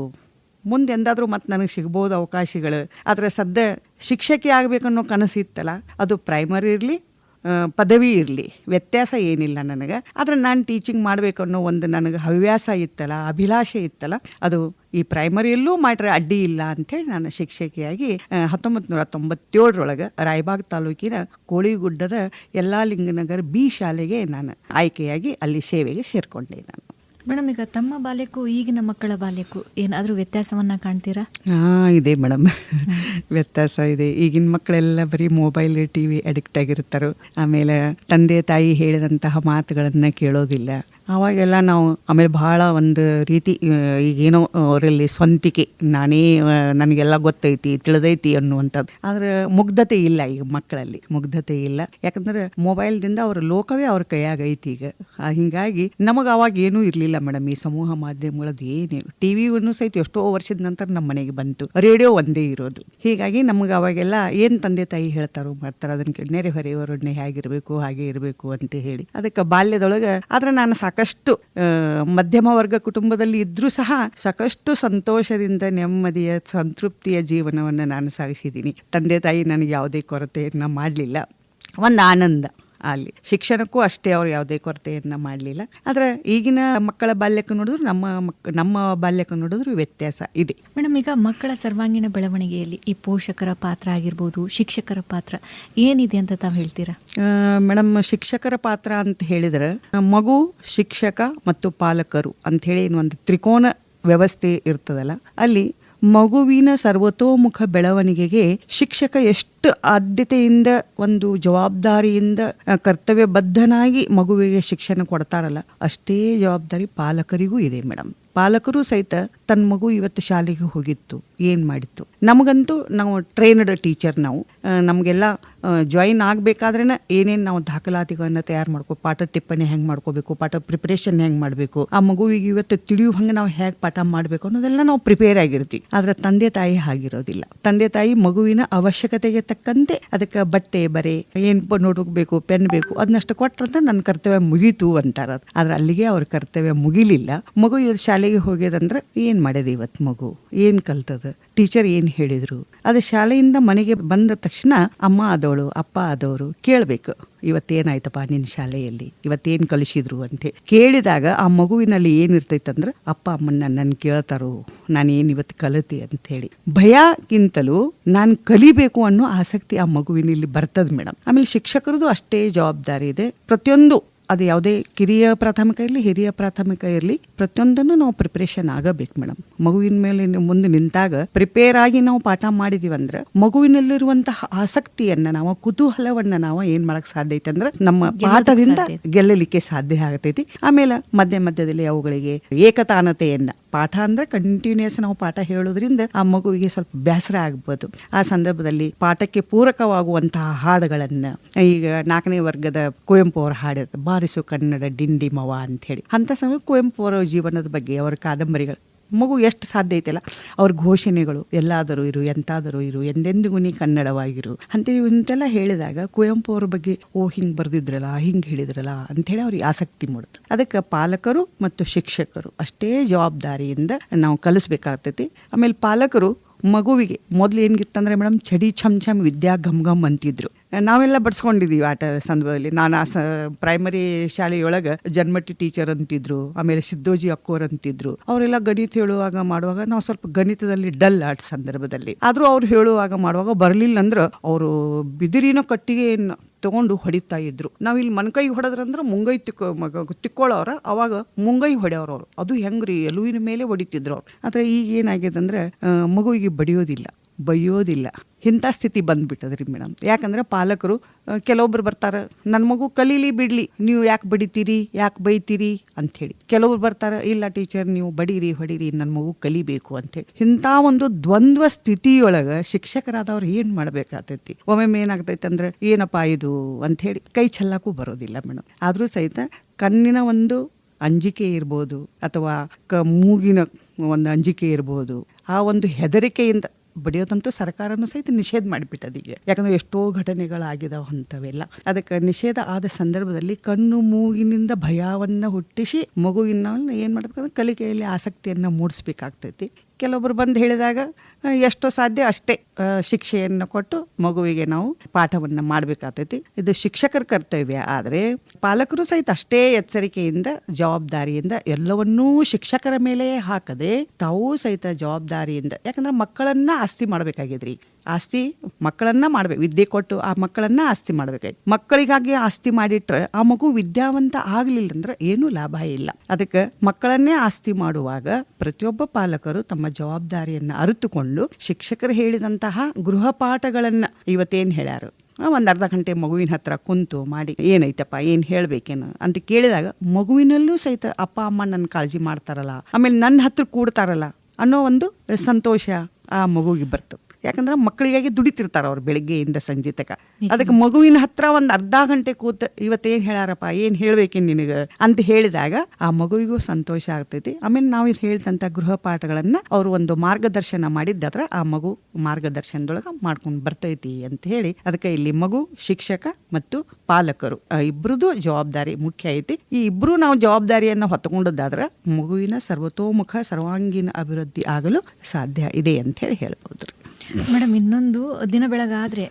ಮುಂದೆ ಎಂದಾದರೂ ಮತ್ತೆ ನನಗೆ ಸಿಗ್ಬೋದು ಅವಕಾಶಗಳು. ಆದರೆ ಸದ್ಯ ಶಿಕ್ಷಕಿ ಆಗಬೇಕನ್ನೋ ಕನಸು ಇತ್ತಲ್ಲ, ಅದು ಪ್ರೈಮರಿ ಇರಲಿ ಪದವಿ ಇರಲಿ ವ್ಯತ್ಯಾಸ ಏನಿಲ್ಲ ನನಗೆ. ಆದರೆ ನಾನು ಟೀಚಿಂಗ್ ಮಾಡಬೇಕು ಅನ್ನೋ ಒಂದು ನನಗೆ ಹವ್ಯಾಸ ಇತ್ತಲ್ಲ, ಅಭಿಲಾಷೆ ಇತ್ತಲ್ಲ, ಅದು ಈ ಪ್ರೈಮರಿಯಲ್ಲೂ ಮಾಡ್ರೆ ಅಡ್ಡಿ ಇಲ್ಲ ಅಂಥೇಳಿ ನಾನು ಶಿಕ್ಷಕಿಯಾಗಿ 1997 ರಾಯಬಾಗ್ ತಾಲೂಕಿನ ಕೋಳಿಗುಡ್ಡದ ಯಲ್ಲಾಲಿಂಗನಗರ B ಶಾಲೆಗೆ ನಾನು ಆಯ್ಕೆಯಾಗಿ ಅಲ್ಲಿ ಸೇವೆಗೆ ಸೇರಿಕೊಂಡೆ ನಾನು. ಮೇಡಮ್, ಈಗ ತಮ್ಮ ಬಾಲ್ಯಕ್ಕೂ ಈಗಿನ ಮಕ್ಕಳ ಬಾಲ್ಯಕ್ಕೂ ಏನಾದರೂ ವ್ಯತ್ಯಾಸವನ್ನ ಕಾಣ್ತೀರಾ? ಇದೆ ಮೇಡಮ್, ವ್ಯತ್ಯಾಸ ಇದೆ. ಈಗಿನ ಮಕ್ಕಳೆಲ್ಲ ಬರೀ ಮೊಬೈಲ್ TV ಅಡಿಕ್ಟ್ ಆಗಿರ್ತಾರೆ. ಆಮೇಲೆ ತಂದೆ ತಾಯಿ ಹೇಳಿದಂತಹ ಮಾತುಗಳನ್ನು ಕೇಳೋದಿಲ್ಲ. ಅವಾಗೆಲ್ಲ ನಾವು ಆಮೇಲೆ ಭಾಳ ಒಂದು ರೀತಿ ಈಗೇನೋ ಅವರಲ್ಲಿ ಸ್ವಂತಿಕೆ, ನಾನೇ ನನಗೆಲ್ಲ ಗೊತ್ತೈತಿ ತಿಳಿದೈತಿ ಅನ್ನುವಂಥದ್ದು. ಆದರೆ ಮುಗ್ಧತೆ ಇಲ್ಲ ಈಗ ಮಕ್ಕಳಲ್ಲಿ, ಮುಗ್ಧತೆ ಇಲ್ಲ. ಯಾಕಂದ್ರೆ ಮೊಬೈಲ್ದಿಂದ ಅವ್ರ ಲೋಕವೇ ಅವ್ರ ಕೈಯಾಗ ಐತಿ ಈಗ. ಹೀಗಾಗಿ ನಮಗೆ ಅವಾಗ ಏನೂ ಇರಲಿಲ್ಲ ಮೇಡಮ್, ಈ ಸಮೂಹ ಮಾಧ್ಯಮಗಳದ್ದು ಏನೇನು. TV ಸಹಿತ ಎಷ್ಟೋ ವರ್ಷದ ನಂತರ ನಮ್ಮ ಮನೆಗೆ ಬಂತು, ರೇಡಿಯೋ ಒಂದೇ ಇರೋದು. ಹೀಗಾಗಿ ನಮಗೆ ಅವಾಗೆಲ್ಲ ಏನು ತಂದೆ ತಾಯಿ ಹೇಳ್ತಾರೋ ಮಾಡ್ತಾರೆ, ಅದನ್ನು ನೆರೆ ಹೊರೆಯವರನ್ನೇ ಹೇಗಿರಬೇಕು ಹಾಗೆ ಇರಬೇಕು ಅಂತ ಹೇಳಿ. ಅದಕ್ಕೆ ಬಾಲ್ಯದೊಳಗೆ ಆದರೆ ನಾನು ಸಾಕಷ್ಟು ಮಧ್ಯಮ ವರ್ಗ ಕುಟುಂಬದಲ್ಲಿ ಇದ್ರೂ ಸಹ ಸಾಕಷ್ಟು ಸಂತೋಷದಿಂದ ನೆಮ್ಮದಿಯ ಸಂತೃಪ್ತಿಯ ಜೀವನವನ್ನು ನಾನು ಸಾಗಿಸಿದ್ದೀನಿ. ತಂದೆ ತಾಯಿ ನನಗೆ ಯಾವುದೇ ಕೊರತೆಯನ್ನು ಮಾಡಲಿಲ್ಲ. ಒಂದು ಆನಂದ ಅಲ್ಲಿ. ಶಿಕ್ಷಣಕ್ಕೂ ಅಷ್ಟೇ ಅವ್ರು ಯಾವುದೇ ಕೊರತೆಯನ್ನು ಮಾಡಲಿಲ್ಲ. ಆದರೆ ಈಗಿನ ಮಕ್ಕಳ ಬಾಲ್ಯಕ್ಕೆ ನೋಡಿದ್ರು ನಮ್ಮ ಬಾಲ್ಯಕ್ಕೆ ನೋಡಿದ್ರು ವ್ಯತ್ಯಾಸ ಇದೆ. ಮೇಡಮ್, ಈಗ ಮಕ್ಕಳ ಸರ್ವಾಂಗೀಣ ಬೆಳವಣಿಗೆಯಲ್ಲಿ ಈ ಪೋಷಕರ ಪಾತ್ರ ಆಗಿರ್ಬೋದು, ಶಿಕ್ಷಕರ ಪಾತ್ರ ಏನಿದೆ ಅಂತ ತಾವು ಹೇಳ್ತೀರಾ? ಮೇಡಮ್, ಶಿಕ್ಷಕರ ಪಾತ್ರ ಅಂತ ಹೇಳಿದ್ರೆ ಮಗು, ಶಿಕ್ಷಕ ಮತ್ತು ಪಾಲಕರು ಅಂಥೇಳಿ ಒಂದು ತ್ರಿಕೋನ ವ್ಯವಸ್ಥೆ ಇರ್ತದಲ್ಲ, ಅಲ್ಲಿ ಮಗುವಿನ ಸರ್ವತೋಮುಖ ಬೆಳವಣಿಗೆಗೆ ಶಿಕ್ಷಕ ಎಷ್ಟು ಆದ್ಯತೆಯಿಂದ ಒಂದು ಜವಾಬ್ದಾರಿಯಿಂದ ಕರ್ತವ್ಯಬದ್ಧನಾಗಿ ಮಗುವಿಗೆ ಶಿಕ್ಷಣ ಕೊಡ್ತಾರಲ್ಲ, ಅಷ್ಟೇ ಜವಾಬ್ದಾರಿ ಪಾಲಕರಿಗೂ ಇದೆ ಮೇಡಮ್. ಪಾಲಕರು ಸಹಿತ ತನ್ನ ಮಗು ಇವತ್ತು ಶಾಲೆಗೆ ಹೋಗಿತ್ತು, ಏನು ಮಾಡಿತ್ತು. ನಮಗಂತೂ ನಾವು ಟ್ರೈನ್ಡ್ ಟೀಚರ್, ನಾವು ನಮಗೆಲ್ಲ ಜಾಯಿನ್ ಆಗಬೇಕಾದ್ರೆ ಏನೇನು ನಾವು ದಾಖಲಾತಿಗಳನ್ನು ತಯಾರು ಮಾಡ್ಕೋ, ಪಾಠ ಟಿಪ್ಪಣಿ ಹೆಂಗೆ ಮಾಡ್ಕೋಬೇಕು, ಪಾಠ ಪ್ರಿಪ್ರೇಷನ್ ಹೆಂಗೆ ಮಾಡಬೇಕು, ಆ ಮಗುವಿಗೆ ಇವತ್ತು ತಿಳಿಯೋ ಹಂಗೆ ನಾವು ಹೇಗೆ ಪಾಠ ಮಾಡಬೇಕು ಅನ್ನೋದೆಲ್ಲ ನಾವು ಪ್ರಿಪೇರ್ ಆಗಿರ್ತೀವಿ. ಆದರೆ ತಂದೆ ತಾಯಿ ಆಗಿರೋದಿಲ್ಲ. ತಂದೆ ತಾಯಿ ಮಗುವಿನ ಅವಶ್ಯಕತೆಗೆ ತಕ್ಕಂತೆ ಅದಕ್ಕೆ ಬಟ್ಟೆ ಬರೆ ಏನು ನೋಡಬೇಕು, ಪೆನ್ ಬೇಕು, ಅದನ್ನಷ್ಟು ಕೊಟ್ರಂತ ನನ್ನ ಕರ್ತವ್ಯ ಮುಗೀತು ಅಂತಾರ. ಆದ್ರೆ ಅಲ್ಲಿಗೆ ಅವ್ರ ಕರ್ತವ್ಯ ಮುಗಿಲಿಲ್ಲ. ಮಗು ಇವತ್ತು ಶಾಲೆಗೆ ಹೋಗ್ಯದಂದ್ರೆ ಏನು ಮಾಡಿದೆ, ಇವತ್ತು ಮಗು ಏನು ಕಲ್ತದ, ಟೀಚರ್ ಏನು ಹೇಳಿದ್ರು, ಅದು ಶಾಲೆಯಿಂದ ಮನೆಗೆ ಬಂದ ತಕ್ಷಣ ಅಮ್ಮ ಆದವಳು ಅಪ್ಪ ಆದವರು ಕೇಳಬೇಕು, ಇವತ್ತೇನಾಯ್ತಪ್ಪ ನಿನ್ನ ಶಾಲೆಯಲ್ಲಿ, ಇವತ್ತೇನು ಕಲಿಸಿದ್ರು ಅಂತ ಕೇಳಿದಾಗ ಆ ಮಗುವಿನಲ್ಲಿ ಏನಿರ್ತೈತಂದ್ರೆ ಅಪ್ಪ ಅಮ್ಮನ ನನ್ನ ಕೇಳ್ತಾರೋ, ನಾನೇನು ಇವತ್ತು ಕಲಿತೆ ಅಂಥೇಳಿ ಭಯಕ್ಕಿಂತಲೂ ನಾನು ಕಲಿಬೇಕು ಅನ್ನೋ ಆಸಕ್ತಿ ಆ ಮಗುವಿನಲ್ಲಿ ಬರ್ತದೆ ಮೇಡಮ್. ಆಮೇಲೆ ಶಿಕ್ಷಕರದು ಅಷ್ಟೇ ಜವಾಬ್ದಾರಿ ಇದೆ. ಪ್ರತಿಯೊಂದು ಅದು ಯಾವುದೇ ಕಿರಿಯ ಪ್ರಾಥಮಿಕ ಇರಲಿ ಹಿರಿಯ ಪ್ರಾಥಮಿಕ ಇರಲಿ ಪ್ರತಿಯೊಂದನ್ನು ನಾವು ಪ್ರಿಪರೇಷನ್ ಆಗಬೇಕು ಮೇಡಮ್. ಮಗುವಿನ ಮೇಲೆ ಮುಂದೆ ನಿಂತಾಗ ಪ್ರಿಪೇರ್ ಆಗಿ ನಾವು ಪಾಠ ಮಾಡಿದೀವಂದ್ರೆ ಮಗುವಿನಲ್ಲಿರುವಂತಹ ಆಸಕ್ತಿಯನ್ನ ನಾವು ಕುತೂಹಲವನ್ನ ನಾವು ಏನ್ ಮಾಡಕ್ ಸಾಧ್ಯ ಐತೆ ಅಂದ್ರೆ ನಮ್ಮ ಪಾಠದಿಂದ ಗೆಲ್ಲಲಿಕ್ಕೆ ಸಾಧ್ಯ ಆಗತೈತಿ. ಆಮೇಲೆ ಮಧ್ಯದಲ್ಲಿ ಅವುಗಳಿಗೆ ಏಕತಾನತೆಯನ್ನ, ಪಾಠ ಅಂದ್ರೆ ಕಂಟಿನ್ಯೂಸ್ ನಾವು ಪಾಠ ಹೇಳೋದ್ರಿಂದ ಆ ಮಗುವಿಗೆ ಸ್ವಲ್ಪ ಬೇಸರ ಆಗ್ಬೋದು. ಆ ಸಂದರ್ಭದಲ್ಲಿ ಪಾಠಕ್ಕೆ ಪೂರಕವಾಗುವಂತಹ ಹಾಡುಗಳನ್ನ, ಈಗ 4ನೇ ವರ್ಗದ ಕುವೆಂಪು ಅವರ ಹಾಡಿರುತ್ತೆ, ಬಾರಿಸು ಕನ್ನಡ ಡಿಂಡಿಮವ ಅಂತ ಹೇಳಿ, ಅಂತ ಸಮಯ ಕುವೆಂಪು ಅವರ ಜೀವನದ ಬಗ್ಗೆ ಅವರ ಕಾದಂಬರಿಗಳು ಮಗು ಎಷ್ಟು ಸಾಧ್ಯ ಐತಲ್ಲ, ಅವ್ರ ಘೋಷಣೆಗಳು ಎಲ್ಲಾದರೂ ಇರು ಎಂತಾದರೂ ಇರು ಎಂದೆಂದಿಗೂ ನೀ ಕನ್ನಡವಾಗಿರು ಅಂತೇಳಿ ಇಂತೆಲ್ಲ ಹೇಳಿದಾಗ ಕುವೆಂಪು ಅವ್ರ ಬಗ್ಗೆ ಹಿಂಗೆ ಬರ್ದಿದ್ರಲ್ಲ ಹಿಂಗೆ ಹೇಳಿದ್ರಲ್ಲ ಅಂಥೇಳಿ ಅವ್ರಿಗೆ ಆಸಕ್ತಿ ಮೂಡುತ್ತೆ. ಅದಕ್ಕೆ ಪಾಲಕರು ಮತ್ತು ಶಿಕ್ಷಕರು ಅಷ್ಟೇ ಜವಾಬ್ದಾರಿಯಿಂದ ನಾವು ಕಲಿಸ್ಬೇಕಾಗ್ತೈತಿ. ಆಮೇಲೆ ಪಾಲಕರು ಮಗುವಿಗೆ ಮೊದಲು ಏನಿತ್ತಂದ್ರೆ ಮೇಡಮ್ ಚಡಿ ಛಮ್ ಛಮ್ ವಿದ್ಯಾ ಘಮ್ ಘಮ್ ಅಂತಿದ್ರು. ನಾವೆಲ್ಲ ಬಡ್ಸ್ಕೊಂಡಿದ್ದೀವಿ ಆಟ ಸಂದರ್ಭದಲ್ಲಿ. ನಾನು ಪ್ರೈಮರಿ ಶಾಲೆಯೊಳಗೆ ಜನ್ಮಟ್ಟಿ ಟೀಚರ್ ಅಂತಿದ್ರು, ಆಮೇಲೆ ಸಿದ್ದೋಜಿ ಅಕ್ಕೋರ್ ಅಂತಿದ್ರು. ಅವರೆಲ್ಲ ಗಣಿತ ಹೇಳುವಾಗ ಮಾಡುವಾಗ ನಾವು ಸ್ವಲ್ಪ ಗಣಿತದಲ್ಲಿ ಡಲ್ ಆಟ ಸಂದರ್ಭದಲ್ಲಿ. ಆದರೂ ಅವ್ರು ಹೇಳುವಾಗ ಮಾಡುವಾಗ ಬರಲಿಲ್ಲ ಅಂದ್ರೆ ಅವರು ಬಿದಿರಿನ ಕಟ್ಟಿಗೆ ತಗೊಂಡು ಹೊಡಿತಾ ಇದ್ರು. ನಾವು ಇಲ್ಲಿ ಮನ್ಕೈ ಹೊಡೆದ್ರಂದ್ರೆ ಮುಂಗೈ ತಿಕ್ಕೊಳ್ಳೋರ, ಅವಾಗ ಮುಂಗೈ ಹೊಡೆಯೋರು ಅವರು. ಅದು ಹೆಂಗ್ರಿ ಎಲುವಿನ ಮೇಲೆ ಹೊಡಿತಿದ್ರು ಅವ್ರು. ಆದರೆ ಈಗ ಏನಾಗಿದೆ ಅಂದ್ರೆ ಮಗುವಿಗೆ ಬೈಯೋದಿಲ್ಲ ಇಂಥ ಸ್ಥಿತಿ ಬಂದ್ಬಿಟ್ಟದ್ರಿ ಮೇಡಮ್. ಯಾಕಂದ್ರೆ ಪಾಲಕರು ಕೆಲವೊಬ್ರು ಬರ್ತಾರೆ, ನನ್ನ ಮಗು ಕಲೀಲಿ ಬಿಡ್ಲಿ, ನೀವು ಯಾಕೆ ಬಡಿತೀರಿ, ಯಾಕೆ ಬೈತೀರಿ ಅಂಥೇಳಿ. ಕೆಲವ್ರು ಬರ್ತಾರೆ, ಇಲ್ಲ ಟೀಚರ್ ನೀವು ಬಡೀರಿ ಹೊಡೀರಿ, ನನ್ನ ಮಗು ಕಲಿಬೇಕು ಅಂಥೇಳಿ. ಇಂಥ ಒಂದು ದ್ವಂದ್ವ ಸ್ಥಿತಿಯೊಳಗೆ ಶಿಕ್ಷಕರಾದವ್ರು ಏನು ಮಾಡಬೇಕಾಗ್ತೈತಿ. ಒಮ್ಮೆ ಏನಾಗ್ತೈತೆ ಅಂದ್ರೆ ಏನಪ್ಪಾ ಇದು ಅಂಥೇಳಿ ಕೈ ಚೆಲ್ಲಕ್ಕೂ ಬರೋದಿಲ್ಲ ಮೇಡಮ್. ಆದರೂ ಸಹಿತ ಕಣ್ಣಿನ ಒಂದು ಅಂಜಿಕೆ ಇರ್ಬೋದು, ಅಥವಾ ಮೂಗಿನ ಒಂದು ಅಂಜಿಕೆ ಇರ್ಬೋದು, ಆ ಒಂದು ಹೆದರಿಕೆಯಿಂದ ಬಡಿಯೋದಂತೂ ಸರ್ಕಾರನೂ ಸಹಿತ ನಿಷೇಧ ಮಾಡಿಬಿಟ್ಟದೀಗ. ಯಾಕಂದರೆ ಎಷ್ಟೋ ಘಟನೆಗಳಾಗಿದಾವೆ ಅಂಥವೆಲ್ಲ. ಅದಕ್ಕೆ ನಿಷೇಧ ಆದ ಸಂದರ್ಭದಲ್ಲಿ ಕಣ್ಣು ಮೂಗಿನಿಂದ ಭಯವನ್ನು ಹುಟ್ಟಿಸಿ ಮಗುವಿನ ಏನು ಮಾಡಬೇಕಂದ್ರೆ ಕಲಿಕೆಯಲ್ಲಿ ಆಸಕ್ತಿಯನ್ನು ಮೂಡಿಸ್ಬೇಕಾಗ್ತೈತಿ. ಕೆಲವೊಬ್ರು ಬಂದು ಹೇಳಿದಾಗ ಎಷ್ಟೋ ಸಾಧ್ಯ ಅಷ್ಟೇ ಶಿಕ್ಷೆಯನ್ನು ಕೊಟ್ಟು ಮಗುವಿಗೆ ನಾವು ಪಾಠವನ್ನು ಮಾಡಬೇಕಾಗ್ತೈತಿ. ಇದು ಶಿಕ್ಷಕರ ಕರ್ತವ್ಯ. ಆದರೆ ಪಾಲಕರು ಸಹಿತ ಅಷ್ಟೇ ಎಚ್ಚರಿಕೆಯಿಂದ ಜವಾಬ್ದಾರಿಯಿಂದ ಎಲ್ಲವನ್ನೂ ಶಿಕ್ಷಕರ ಮೇಲೆ ಹಾಕದೆ ತಾವೂ ಸಹಿತ ಜವಾಬ್ದಾರಿಯಿಂದ, ಯಾಕಂದ್ರೆ ಮಕ್ಕಳನ್ನ ಆಸ್ತಿ ಮಾಡಬೇಕಾಗಿದ್ರಿ. ಆಸ್ತಿ ಮಕ್ಕಳನ್ನ ಮಾಡ್ಬೇಕು, ವಿದ್ಯೆ ಕೊಟ್ಟು ಆ ಮಕ್ಕಳನ್ನ ಆಸ್ತಿ ಮಾಡ್ಬೇಕಾಗಿ. ಮಕ್ಕಳಿಗಾಗಿ ಆಸ್ತಿ ಮಾಡಿಟ್ರೆ ಆ ಮಗು ವಿದ್ಯಾವಂತ ಆಗ್ಲಿಲ್ಲ ಅಂದ್ರೆ ಏನೂ ಲಾಭ ಇಲ್ಲ. ಅದಕ್ಕೆ ಮಕ್ಕಳನ್ನೇ ಆಸ್ತಿ ಮಾಡುವಾಗ ಪ್ರತಿಯೊಬ್ಬ ಪಾಲಕರು ತಮ್ಮ ಜವಾಬ್ದಾರಿಯನ್ನು ಅರಿತುಕೊಂಡು ಶಿಕ್ಷಕರು ಹೇಳಿದಂತಹ ಗೃಹ ಪಾಠಗಳನ್ನ ಇವತ್ತೇನು ಹೇಳ್ಯಾರು ಒಂದು ಅರ್ಧ ಗಂಟೆ ಮಗುವಿನ ಹತ್ರ ಕುಂತು ಮಾಡಿ ಏನೈತಪ್ಪ ಏನು ಹೇಳ್ಬೇಕೇನು ಅಂತ ಕೇಳಿದಾಗ ಮಗುವಿನಲ್ಲೂ ಸಹಿತ ಅಪ್ಪ ಅಮ್ಮ ನನ್ನ ಕಾಳಜಿ ಮಾಡ್ತಾರಲ್ಲ, ಆಮೇಲೆ ನನ್ನ ಹತ್ರ ಕೂಡ್ತಾರಲ್ಲ ಅನ್ನೋ ಒಂದು ಸಂತೋಷ ಆ ಮಗುವಿಗೆ ಬರ್ತದೆ. ಯಾಕಂದ್ರೆ ಮಕ್ಕಳಿಗಾಗಿ ದುಡಿತಿರ್ತಾರೆ ಅವ್ರು ಬೆಳಿಗ್ಗೆಯಿಂದ ಸಂಜೆ ತನಕ. ಅದಕ್ಕೆ ಮಗುವಿನ ಹತ್ರ ಒಂದು ಅರ್ಧ ಗಂಟೆ ಕೂತ್ ಇವತ್ತೇನು ಹೇಳಾರಪ್ಪ, ಏನು ಹೇಳ್ಬೇಕೇನು ನಿನಗೆ ಅಂತ ಹೇಳಿದಾಗ ಆ ಮಗುವಿಗೂ ಸಂತೋಷ ಆಗ್ತೈತಿ. ಆಮೇಲೆ ನಾವು ಇಲ್ಲಿ ಹೇಳಿದಂಥ ಗೃಹ ಪಾಠಗಳನ್ನು ಅವರು ಒಂದು ಮಾರ್ಗದರ್ಶನ ಮಾಡಿದ್ದಾದ್ರೆ ಆ ಮಗು ಮಾರ್ಗದರ್ಶನದೊಳಗೆ ಮಾಡ್ಕೊಂಡು ಬರ್ತೈತಿ ಅಂತ ಹೇಳಿ, ಅದಕ್ಕೆ ಇಲ್ಲಿ ಮಗು, ಶಿಕ್ಷಕ ಮತ್ತು ಪಾಲಕರು ಇಬ್ಬರದು ಜವಾಬ್ದಾರಿ ಮುಖ್ಯ ಐತಿ. ಈ ಇಬ್ಬರು ನಾವು ಜವಾಬ್ದಾರಿಯನ್ನು ಹೊತ್ತುಕೊಂಡದ್ದಾದ್ರೆ ಮಗುವಿನ ಸರ್ವತೋಮುಖ ಸರ್ವಾಂಗೀಣ ಅಭಿವೃದ್ಧಿ ಆಗಲು ಸಾಧ್ಯ ಇದೆ ಅಂತ ಹೇಳಿ ಹೇಳ್ಬೋದು. ಮೇಡಮ್, ಇನ್ನೊಂದು ದಿನ ಬೆಳಗಾದ್ರೆ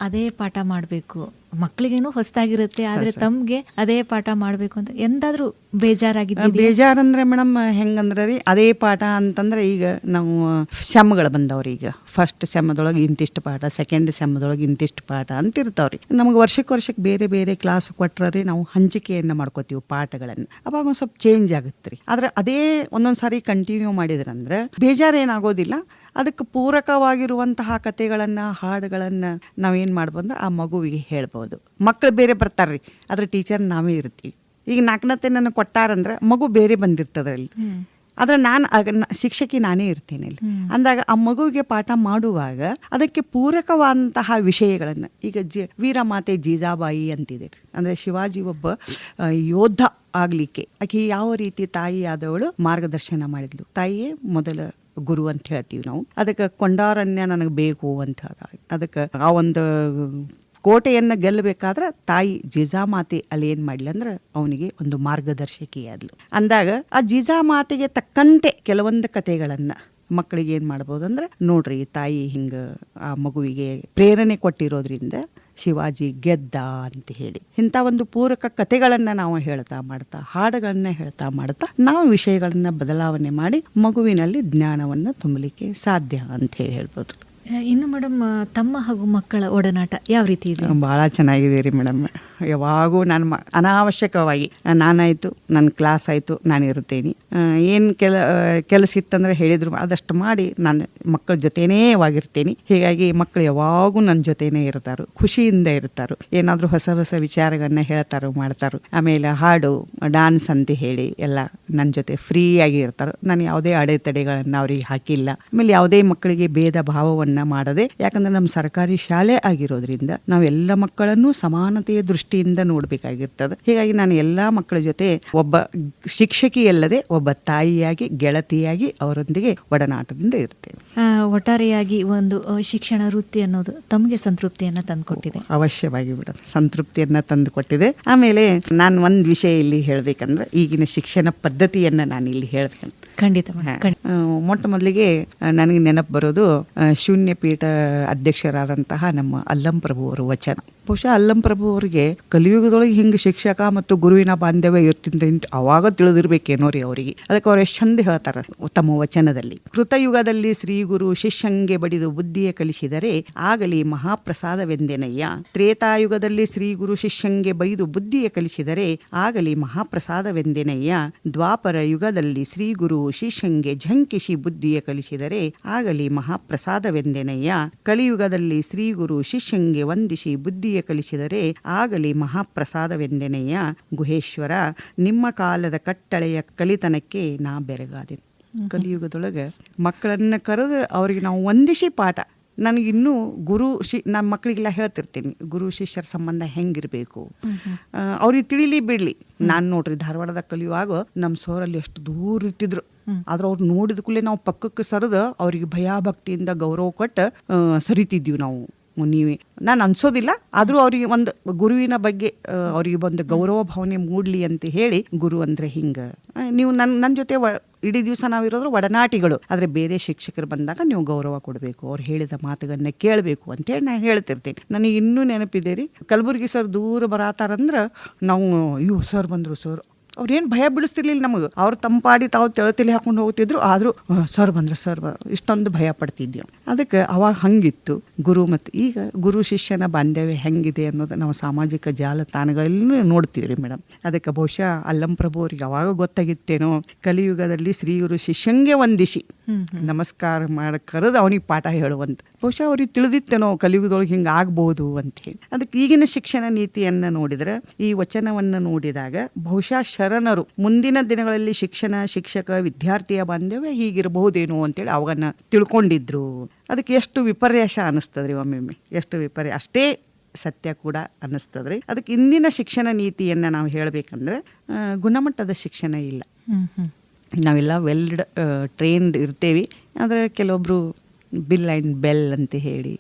ಅದೇ ಪಾಠ ಮಾಡಬೇಕು, ಮಕ್ಕಳಿಗೇನು ಹೊಸದಾಗಿರುತ್ತೆ, ಆದ್ರೆ ತಮ್ಗೆ ಅದೇ ಪಾಠ ಮಾಡಬೇಕು ಅಂತ ಎಂದಾದ್ರೂ ಬೇಜಾರಾಗಿದ್ದು? ಬೇಜಾರಂದ್ರೆ ಮೇಡಮ್ ಹೆಂಗಂದ್ರೆ ರೀ, ಅದೇ ಪಾಠ ಅಂತಂದ್ರೆ ಈಗ ನಾವು ಸೆಮ್ಗಳು ಬಂದವ್ರಿ. ಈಗ ಫಸ್ಟ್ ಸೆಮ್ಮದೊಳಗೆ ಇಂತಿಷ್ಟು ಪಾಠ, ಸೆಕೆಂಡ್ ಸೆಮ್ಮದೊಳಗೆ ಇಂತಿಷ್ಟು ಪಾಠ ಅಂತ ಇರ್ತಾವ್ರಿ. ನಮಗೆ ವರ್ಷಕ್ಕೆ ಬೇರೆ ಬೇರೆ ಕ್ಲಾಸ್ ಕೊಟ್ಟರೆ ನಾವು ಹಂಚಿಕೆಯನ್ನು ಮಾಡ್ಕೋತೀವಿ ಪಾಠಗಳನ್ನು. ಅವಾಗ ಒಂದು ಸ್ವಲ್ಪ ಚೇಂಜ್ ಆಗುತ್ತೆ ರೀ. ಆದ್ರೆ ಅದೇ ಒಂದೊಂದು ಸಾರಿ ಕಂಟಿನ್ಯೂ ಮಾಡಿದ್ರಂದ್ರೆ ಬೇಜಾರೇನಾಗೋದಿಲ್ಲ. ಅದಕ್ಕೆ ಪೂರಕವಾಗಿರುವಂತಹ ಕಥೆಗಳನ್ನು, ಹಾಡುಗಳನ್ನು ನಾವೇನು ಮಾಡ್ಬೋದು ಅಂದ್ರೆ ಆ ಮಗುವಿಗೆ ಹೇಳ್ಬೋದು. ಮಕ್ಕಳು ಬೇರೆ ಬರ್ತಾರ್ರಿ, ಅದ್ರ ಟೀಚರ್ ನಾವೇ ಇರ್ತೀವಿ. ಈಗ 4ನೇ ನನಗೆ ಕೊಟ್ಟಾರಂದ್ರೆ ಮಗು ಬೇರೆ ಬಂದಿರ್ತದ್ರಲ್ಲಿ, ಆದರೆ ನಾನು ಶಿಕ್ಷಕಿ ನಾನೇ ಇರ್ತೇನೆ ಅಲ್ಲಿ. ಅಂದಾಗ ಆ ಮಗುವಿಗೆ ಪಾಠ ಮಾಡುವಾಗ ಅದಕ್ಕೆ ಪೂರಕವಾದಂತಹ ವಿಷಯಗಳನ್ನು, ಈಗ ವೀರಮಾತೆ ಜೀಜಾಬಾಯಿ ಅಂತಿದೆ. ಅಂದರೆ ಶಿವಾಜಿ ಒಬ್ಬ ಯೋಧ ಆಗಲಿಕ್ಕೆ ಆಕೆ ಯಾವ ರೀತಿ ತಾಯಿಯಾದವಳು ಮಾರ್ಗದರ್ಶನ ಮಾಡಿದ್ಲು. ತಾಯಿಯೇ ಮೊದಲ ಗುರು ಅಂತ ಹೇಳ್ತೀವಿ ನಾವು. ಅದಕ್ಕೆ ಕೊಂಡಾರಣ್ಯ ನನಗೆ ಬೇಕು ಅಂತ. ಅದಕ್ಕೆ ಆ ಒಂದು ಕೋಟೆಯನ್ನು ಗೆಲ್ಲಬೇಕಾದ್ರೆ ತಾಯಿ ಜೀಜಾಮಾತೆ ಅಲ್ಲಿ ಏನು ಮಾಡಲಿ ಅಂದ್ರೆ ಅವನಿಗೆ ಒಂದು ಮಾರ್ಗದರ್ಶಕಿ ಆದ್ಲು. ಅಂದಾಗ ಆ ಜೀಜಾಮಾತೆಗೆ ತಕ್ಕಂತೆ ಕೆಲವೊಂದು ಕಥೆಗಳನ್ನು ಮಕ್ಕಳಿಗೆ ಏನು ಮಾಡ್ಬೋದು ಅಂದ್ರೆ, ನೋಡ್ರಿ ತಾಯಿ ಹಿಂಗೆ ಆ ಮಗುವಿಗೆ ಪ್ರೇರಣೆ ಕೊಟ್ಟಿರೋದ್ರಿಂದ ಶಿವಾಜಿ ಗೆದ್ದ ಅಂತ ಹೇಳಿ ಇಂಥ ಒಂದು ಪೂರಕ ಕಥೆಗಳನ್ನು ನಾವು ಹೇಳ್ತಾ ಮಾಡ್ತಾ, ಹಾಡುಗಳನ್ನ ಹೇಳ್ತಾ ಮಾಡ್ತಾ ನಾವು ವಿಷಯಗಳನ್ನ ಬದಲಾವಣೆ ಮಾಡಿ ಮಗುವಿನಲ್ಲಿ ಜ್ಞಾನವನ್ನು ತುಂಬಲಿಕ್ಕೆ ಸಾಧ್ಯ ಅಂತ ಹೇಳಿ ಹೇಳ್ಬೋದು. ಇನ್ನು ಮೇಡಮ್, ತಮ್ಮ ಹಾಗೂ ಮಕ್ಕಳ ಒಡನಾಟ ಯಾವ ರೀತಿ ಇದೆ? ಭಾಳ ಚೆನ್ನಾಗಿದೆ ರೀ ಮೇಡಮ್. ಯಾವಾಗೂ ನಾನು ಅನಾವಶ್ಯಕವಾಗಿ ನಾನಾಯಿತು, ನನ್ನ ಕ್ಲಾಸ್ ಆಯಿತು, ನಾನು ಇರ್ತೇನೆ. ಏನು ಕೆಲಸ ಇತ್ತಂದರೆ ಹೇಳಿದ್ರು ಆದಷ್ಟು ಮಾಡಿ ನಾನು ಮಕ್ಕಳ ಜೊತೆನೇ ಯಾವಾಗಿರ್ತೇನೆ. ಹೀಗಾಗಿ ಮಕ್ಕಳು ಯಾವಾಗೂ ನನ್ನ ಜೊತೆನೇ ಇರ್ತಾರೋ, ಖುಷಿಯಿಂದ ಇರ್ತಾರೋ, ಏನಾದರೂ ಹೊಸ ಹೊಸ ವಿಚಾರಗಳನ್ನ ಹೇಳ್ತಾರೋ ಮಾಡ್ತಾರೋ. ಆಮೇಲೆ ಹಾಡು, ಡಾನ್ಸ್ ಅಂತ ಹೇಳಿ ಎಲ್ಲ ನನ್ನ ಜೊತೆ ಫ್ರೀಯಾಗಿ ಇರ್ತಾರೋ. ನಾನು ಯಾವುದೇ ಅಡೆತಡೆಗಳನ್ನು ಅವ್ರಿಗೆ ಹಾಕಿಲ್ಲ. ಆಮೇಲೆ ಯಾವುದೇ ಮಕ್ಕಳಿಗೆ ಭೇದ ಭಾವವನ್ನು ಮಾಡದೆ, ಯಾಕಂದ್ರೆ ನಮ್ಮ ಸರ್ಕಾರಿ ಶಾಲೆ ಆಗಿರೋದ್ರಿಂದ ನಾವು ಎಲ್ಲ ಮಕ್ಕಳನ್ನು ಸಮಾನತೆಯ ದೃಷ್ಟಿಯಿಂದ ನೋಡಬೇಕಾಗಿರ್ತದೆ. ಹೀಗಾಗಿ ನಾನು ಎಲ್ಲ ಮಕ್ಕಳ ಜೊತೆ ಒಬ್ಬ ಶಿಕ್ಷಕಿಯಲ್ಲದೆ ಒಬ್ಬ ತಾಯಿಯಾಗಿ, ಗೆಳತಿಯಾಗಿ ಅವರೊಂದಿಗೆ ಒಡನಾಟದಿಂದ ಇರ್ತೇವೆ. ಒಟ್ಟಾರೆಯಾಗಿ ಒಂದು ಶಿಕ್ಷಣ ವೃತ್ತಿ ಅನ್ನೋದು ತಮಗೆ ಸಂತೃಪ್ತಿಯನ್ನ ತಂದುಕೊಟ್ಟಿದೆ? ಅವಶ್ಯವಾಗಿ ಸಂತೃಪ್ತಿಯನ್ನ ತಂದು ಕೊಟ್ಟಿದೆ. ಆಮೇಲೆ ನಾನು ಒಂದು ವಿಷಯ ಇಲ್ಲಿ ಹೇಳ್ಬೇಕಂದ್ರೆ, ಈಗಿನ ಶಿಕ್ಷಣ ಪದ್ಧತಿ ಪದ್ಧತಿಯನ್ನು ನಾನು ಇಲ್ಲಿ ಹೇಳ್ತೇನೆ. ಖಂಡಿತ ಮೊಟ್ಟ ಮೊದಲಿಗೆ ನನಗೆ ನೆನಪು ಬರೋದು ಶೂನ್ಯ ಪೀಠ ಅಧ್ಯಕ್ಷರಾದಂತಹ ನಮ್ಮ ಅಲ್ಲಂ ಪ್ರಭು ಅವರ ವಚನ. ಬಹುಶಃ ಅಲ್ಲಂ ಪ್ರಭು ಅವರಿಗೆ ಕಲಿಯುಗದೊಳಗೆ ಹಿಂಗೆ ಶಿಕ್ಷಕ ಮತ್ತು ಗುರುವಿನ ಬಾಂಧವ್ಯ ಇರ್ತಿದ್ರೆ ಅವಾಗ ತಿಳಿದಿರ್ಬೇಕೇನೋ ರೀ ಅವರಿಗೆ. ಅದಕ್ಕೆ ಅವ್ರು ಎಷ್ಟು ಚಂದ ಹೇಳ್ತಾರೆ ತಮ್ಮ ವಚನದಲ್ಲಿ. ಕೃತಯುಗದಲ್ಲಿ ಶ್ರೀ ಗುರು ಶಿಷ್ಯಂಗೆ ಬಡಿದು ಬುದ್ಧಿಯ ಕಲಿಸಿದರೆ ಆಗಲಿ ಮಹಾಪ್ರಸಾದವೆಂದೆನಯ್ಯ. ತ್ರೇತಾಯುಗದಲ್ಲಿ ಶ್ರೀ ಗುರು ಶಿಷ್ಯಂಗೆ ಬೈದು ಬುದ್ಧಿಯ ಕಲಿಸಿದರೆ ಆಗಲಿ ಮಹಾಪ್ರಸಾದವೆಂದೆನಯ್ಯ. ದ್ವಾಪರ ಯುಗದಲ್ಲಿ ಶ್ರೀ ಗುರು ಶಿಷ್ಯಂಗೆ ಝಂಕಿಸಿ ಬುದ್ಧಿಯ ಕಲಿಸಿದರೆ ಆಗಲಿ ಮಹಾಪ್ರಸಾದವೆಂದೆನಯ್ಯ. ಕಲಿಯುಗದಲ್ಲಿ ಶ್ರೀ ಗುರು ಶಿಷ್ಯಂಗೆ ವಂದಿಸಿ ಬುದ್ಧಿಯ ಕಲಿಸಿದರೆ ಆಗಲಿ ಮಹಾಪ್ರಸಾದವೆಂದೆನಯ್ಯ. ಗುಹೇಶ್ವರ, ನಿಮ್ಮ ಕಾಲದ ಕಟ್ಟಳೆಯ ಕಲಿತನಕ್ಕೆ ನಾ ಬೆರಗಾದೆ. ಕಲಿಯುಗದೊಳಗೆ ಮಕ್ಕಳನ್ನ ಕರೆದು ಅವ್ರಿಗೆ ನಾವು ವಂದಿಸಿ ಪಾಠ. ನನಗಿನ್ನೂ ನಮ್ಮ ಮಕ್ಕಳಿಗೆಲ್ಲ ಹೇಳ್ತಿರ್ತೀನಿ, ಗುರು ಶಿಷ್ಯರ ಸಂಬಂಧ ಹೆಂಗಿರಬೇಕು ಅವ್ರಿಗೆ ತಿಳಿಲಿ ಬಿಡ್ಲಿ. ನಾನು ನೋಡ್ರಿ ಧಾರವಾಡದಾಗ ಕಲಿಯುವಾಗ ನಮ್ಮ ಸೋರಲ್ಲಿ ಎಷ್ಟು ದೂರ ಇರ್ತಿದ್ರು. ಆದ್ರೆ ಅವ್ರು ನೋಡಿದ ಕೂಡಲೇ ನಾವು ಪಕ್ಕಕ್ಕೆ ಸರಿದು ಅವ್ರಿಗೆ ಭಯಭಕ್ತಿಯಿಂದ ಗೌರವ ಕೊಟ್ಟು ಸರಿತಿದ್ವಿ ನಾವು. ನೀವೇ ನಾನು ಅನ್ಸೋದಿಲ್ಲ, ಆದರೂ ಅವರಿಗೆ ಒಂದು ಗುರುವಿನ ಬಗ್ಗೆ ಅವರಿಗೆ ಒಂದು ಗೌರವ ಭಾವನೆ ಮೂಡಲಿ ಅಂತ ಹೇಳಿ, ಗುರು ಅಂದರೆ ಹಿಂಗೆ ನೀವು ನನ್ನ ಜೊತೆ ಇಡೀ ದಿವಸ ನಾವಿರೋದ್ರು ಒಡನಾಟಿಗಳು, ಆದರೆ ಬೇರೆ ಶಿಕ್ಷಕರು ಬಂದಾಗ ನೀವು ಗೌರವ ಕೊಡಬೇಕು, ಅವ್ರು ಹೇಳಿದ ಮಾತುಗಳನ್ನ ಕೇಳಬೇಕು ಅಂತೇಳಿ ನಾನು ಹೇಳ್ತಿರ್ತೀನಿ. ನನಗೆ ಇನ್ನೂ ನೆನಪಿದೆ ರೀ, ಕಲಬುರ್ಗಿ ಸರ್ ದೂರ ಬರತ್ತಾರಂದ್ರೆ ನಾವು ಅಯ್ಯೋ ಸರ್ ಬಂದರು ಸರ್, ಅವ್ರೇನು ಭಯ ಬಿಡಿಸ್ತಿರ್ಲಿಲ್ಲ ನಮಗೆ. ಅವ್ರು ತಂಪಾಡಿ ತಾವು ತಲೆ ಹಾಕೊಂಡು ಹೋಗ್ತಿದ್ರು, ಆದರೂ ಸರ್ ಬಂದ್ರೆ ಸರ್ ಇಷ್ಟೊಂದು ಭಯ ಪಡ್ತಿದ್ವಿ. ಅದಕ್ಕೆ ಅವಾಗ ಹಂಗಿತ್ತು ಗುರು. ಮತ್ತು ಈಗ ಗುರು ಶಿಷ್ಯನ ಬಾಂಧವ್ಯ ಹೆಂಗಿದೆ ಅನ್ನೋದು ನಾವು ಸಾಮಾಜಿಕ ಜಾಲತಾಣಗಳಲ್ಲೂ ನೋಡ್ತೀವಿ ರೀ ಮೇಡಮ್. ಅದಕ್ಕೆ ಬಹುಶಃ ಅಲ್ಲಂ ಪ್ರಭು ಅವ್ರಿಗೆ ಅವಾಗ ಗೊತ್ತಾಗಿತ್ತೇನೋ, ಕಲಿಯುಗದಲ್ಲಿ ಶ್ರೀ ಗುರು ಶಿಷ್ಯಂಗೆ ವಂದಿಸಿ ನಮಸ್ಕಾರ ಮಾಡಿ ಕರೆದು ಅವನಿಗೆ ಪಾಠ ಹೇಳುವಂತ. ಬಹುಶಃ ಅವ್ರಿಗೆ ತಿಳಿದಿತ್ತೇನೋ ಕಲಿಯುಗದೊಳಗೆ ಹಿಂಗೆ ಆಗ್ಬೋದು ಅಂತ ಹೇಳಿ. ಅದಕ್ಕೆ ಈಗಿನ ಶಿಕ್ಷಣ ನೀತಿಯನ್ನು ನೋಡಿದ್ರೆ, ಈ ವಚನವನ್ನು ನೋಡಿದಾಗ ಬಹುಶಃ ಶರಣರು ಮುಂದಿನ ದಿನಗಳಲ್ಲಿ ಶಿಕ್ಷಣ, ಶಿಕ್ಷಕ, ವಿದ್ಯಾರ್ಥಿಯ ಬಾಂಧವ್ಯ ಹೀಗಿರಬಹುದೇನೋ ಅಂತೇಳಿ ಅವಾಗನ್ನ ತಿಳ್ಕೊಂಡಿದ್ರು. ಅದಕ್ಕೆ ಎಷ್ಟು ವಿಪರ್ಯಾಸ ಅನ್ನಿಸ್ತದ್ರಿ ಒಮ್ಮೊಮ್ಮೆ, ಎಷ್ಟು ವಿಪರ್ಯ, ಅಷ್ಟೇ ಸತ್ಯ ಕೂಡ ಅನ್ನಿಸ್ತದ್ರಿ. ಅದಕ್ಕೆ ಇಂದಿನ ಶಿಕ್ಷಣ ನೀತಿಯನ್ನು ನಾವು ಹೇಳಬೇಕಂದ್ರೆ ಗುಣಮಟ್ಟದ ಶಿಕ್ಷಣ ಇಲ್ಲ. ನಾವೆಲ್ಲ ವೆಲ್ ಟ್ರೈನ್ಡ್ ಇರ್ತೇವೆ, ಆದರೆ ಕೆಲವೊಬ್ರು ಬಿಲ್ ಆ್ಯಂಡ್ ಬೆಲ್ ಅಂತ ಹೇಳಿ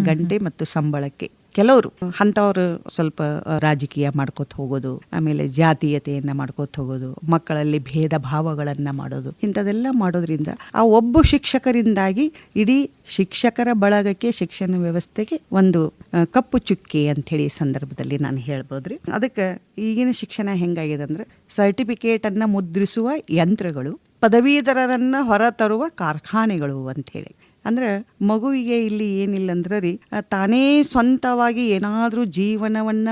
ಗಂಟೆ ಮತ್ತು ಸಂಬಳಕ್ಕೆ ಕೆಲವರು ಅಂಥವ್ರು ಸ್ವಲ್ಪ ರಾಜಕೀಯ ಮಾಡ್ಕೋತ ಹೋಗೋದು, ಆಮೇಲೆ ಜಾತೀಯತೆಯನ್ನು ಮಾಡ್ಕೋತ ಹೋಗೋದು, ಮಕ್ಕಳಲ್ಲಿ ಭೇದ ಭಾವಗಳನ್ನು ಮಾಡೋದು, ಇಂಥದೆಲ್ಲ ಮಾಡೋದ್ರಿಂದ ಆ ಒಬ್ಬ ಶಿಕ್ಷಕರಿಂದಾಗಿ ಇಡೀ ಶಿಕ್ಷಕರ ಬಳಗಕ್ಕೆ, ಶಿಕ್ಷಣ ವ್ಯವಸ್ಥೆಗೆ ಒಂದು ಕಪ್ಪು ಚುಕ್ಕೆ ಅಂಥೇಳಿ ಈ ಸಂದರ್ಭದಲ್ಲಿ ನಾನು ಹೇಳ್ಬೋದ್ರಿ. ಅದಕ್ಕೆ ಈಗಿನ ಶಿಕ್ಷಣ ಹೆಂಗಾಗಿದೆ ಅಂದರೆ, ಸರ್ಟಿಫಿಕೇಟನ್ನು ಮುದ್ರಿಸುವ ಯಂತ್ರಗಳು, ಪದವೀಧರರನ್ನು ಹೊರತರುವ ಕಾರ್ಖಾನೆಗಳು ಅಂಥೇಳಿ. ಅಂದ್ರೆ ಮಗುವಿಗೆ ಇಲ್ಲಿ ಏನಿಲ್ಲ ಅಂದ್ರೆ ರೀ, ತಾನೇ ಸ್ವಂತವಾಗಿ ಏನಾದರೂ ಜೀವನವನ್ನ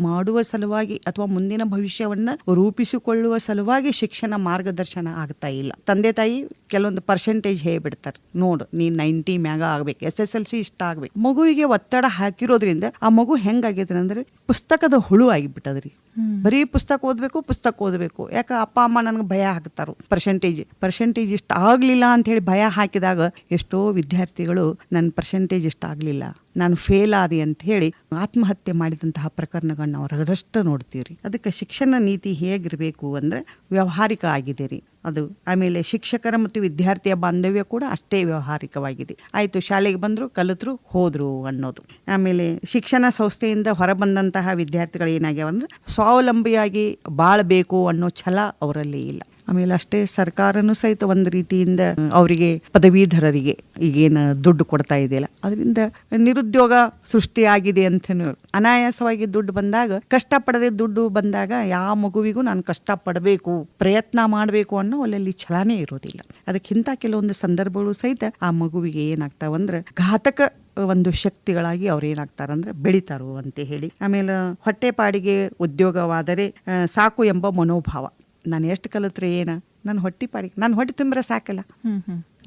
ಮಾಡುವ ಸಲುವಾಗಿ ಅಥವಾ ಮುಂದಿನ ಭವಿಷ್ಯವನ್ನ ರೂಪಿಸಿಕೊಳ್ಳುವ ಸಲುವಾಗಿ ಶಿಕ್ಷಣ ಮಾರ್ಗದರ್ಶನ ಆಗ್ತಾ ಇಲ್ಲ. ತಂದೆ ತಾಯಿ ಕೆಲವೊಂದು ಪರ್ಸೆಂಟೇಜ್ ಹೇಳ್ಬಿಡ್ತಾರೆ, ನೋಡು ನೀನ್ 90 ಮ್ಯಾಗ ಆಗ್ಬೇಕು, SSLC ಇಷ್ಟ ಆಗ್ಬೇಕು. ಮಗುವಿಗೆ ಒತ್ತಡ ಹಾಕಿರೋದ್ರಿಂದ ಆ ಮಗು ಹೆಂಗಾಗೈತೆ ಅಂದ್ರೆ ಪುಸ್ತಕದ ಹುಳು ಆಗಿಬಿಟ್ಟದ್ರಿ. ಬರೀ ಪುಸ್ತಕ ಓದಬೇಕು. ಯಾಕೆ ಅಪ್ಪ ಅಮ್ಮ ನನಗೆ ಭಯ ಹಾಕ್ತಾರೋ, ಪರ್ಸೆಂಟೇಜ್ ಇಷ್ಟ ಆಗ್ಲಿಲ್ಲ ಅಂತ ಹೇಳಿ ಭಯ ಹಾಕಿದಾಗ ಎಷ್ಟೋ ವಿದ್ಯಾರ್ಥಿಗಳು ನನ್ನ ಪರ್ಸೆಂಟೇಜ್ ಇಷ್ಟ ಆಗಲಿಲ್ಲ, ನಾನು ಫೇಲ್ ಆದಿ ಅಂತ ಹೇಳಿ ಆತ್ಮಹತ್ಯೆ ಮಾಡಿದಂತಹ ಪ್ರಕರಣಗಳನ್ನ ಅವರಷ್ಟು ನೋಡ್ತೀವ್ರಿ. ಅದಕ್ಕೆ ಶಿಕ್ಷಣ ನೀತಿ ಹೇಗಿರಬೇಕು ಅಂದರೆ ವ್ಯಾವಹಾರಿಕ ಆಗಿದೆ ರೀ ಅದು. ಆಮೇಲೆ ಶಿಕ್ಷಕರ ಮತ್ತು ವಿದ್ಯಾರ್ಥಿಯ ಬಾಂಧವ್ಯ ಕೂಡ ಅಷ್ಟೇ ವ್ಯಾವಹಾರಿಕವಾಗಿದೆ. ಆಯಿತು, ಶಾಲೆಗೆ ಬಂದರು, ಕಲಿತರು, ಹೋದರು ಅನ್ನೋದು. ಆಮೇಲೆ ಶಿಕ್ಷಣ ಸಂಸ್ಥೆಯಿಂದ ಹೊರಬಂದಂತಹ ವಿದ್ಯಾರ್ಥಿಗಳು ಏನಾಗ್ಯಾವ ಅಂದ್ರೆ ಸ್ವಾವಲಂಬಿಯಾಗಿ ಬಾಳಬೇಕು ಅನ್ನೋ ಛಲ ಅವರಲ್ಲಿ ಇಲ್ಲ. ಆಮೇಲೆ ಅಷ್ಟೇ ಸರ್ಕಾರನೂ ಸಹಿತ ಒಂದು ರೀತಿಯಿಂದ ಅವರಿಗೆ ಪದವೀಧರರಿಗೆ ಈಗೇನು ದುಡ್ಡು ಕೊಡ್ತಾ ಇದೆಯಲ್ಲ, ಅದರಿಂದ ನಿರುದ್ಯೋಗ ಸೃಷ್ಟಿಯಾಗಿದೆ ಅಂತ. ಅನಾಯಾಸವಾಗಿ ದುಡ್ಡು ಬಂದಾಗ, ಕಷ್ಟಪಡದೆ ದುಡ್ಡು ಬಂದಾಗ ಯಾವ ಮಗುವಿಗೂ ನಾನು ಕಷ್ಟಪಡಬೇಕು, ಪ್ರಯತ್ನ ಮಾಡಬೇಕು ಅನ್ನೋ ಅಲ್ಲಲ್ಲಿ ಛಲನೇ ಇರೋದಿಲ್ಲ. ಅದಕ್ಕಿಂತ ಕೆಲವೊಂದು ಸಂದರ್ಭಗಳು ಸಹಿತ ಆ ಮಗುವಿಗೆ ಏನಾಗ್ತಾವಂದ್ರೆ ಘಾತಕ ಒಂದು ಶಕ್ತಿಗಳಾಗಿ ಅವ್ರು ಏನಾಗ್ತಾರಂದ್ರೆ ಬೆಳಿತಾರೋ ಅಂತ ಹೇಳಿ. ಆಮೇಲೆ ಹೊಟ್ಟೆಪಾಡಿಗೆ ಉದ್ಯೋಗವಾದರೆ ಸಾಕು ಎಂಬ ಮನೋಭಾವ. ನಾನು ಎಷ್ಟು ಕಲಿತ್ರೆ ಏನ, ನನ್ನ ಹೊಟ್ಟೆ ತುಂಬಿದ್ರೆ ಸಾಕಲ್ಲ,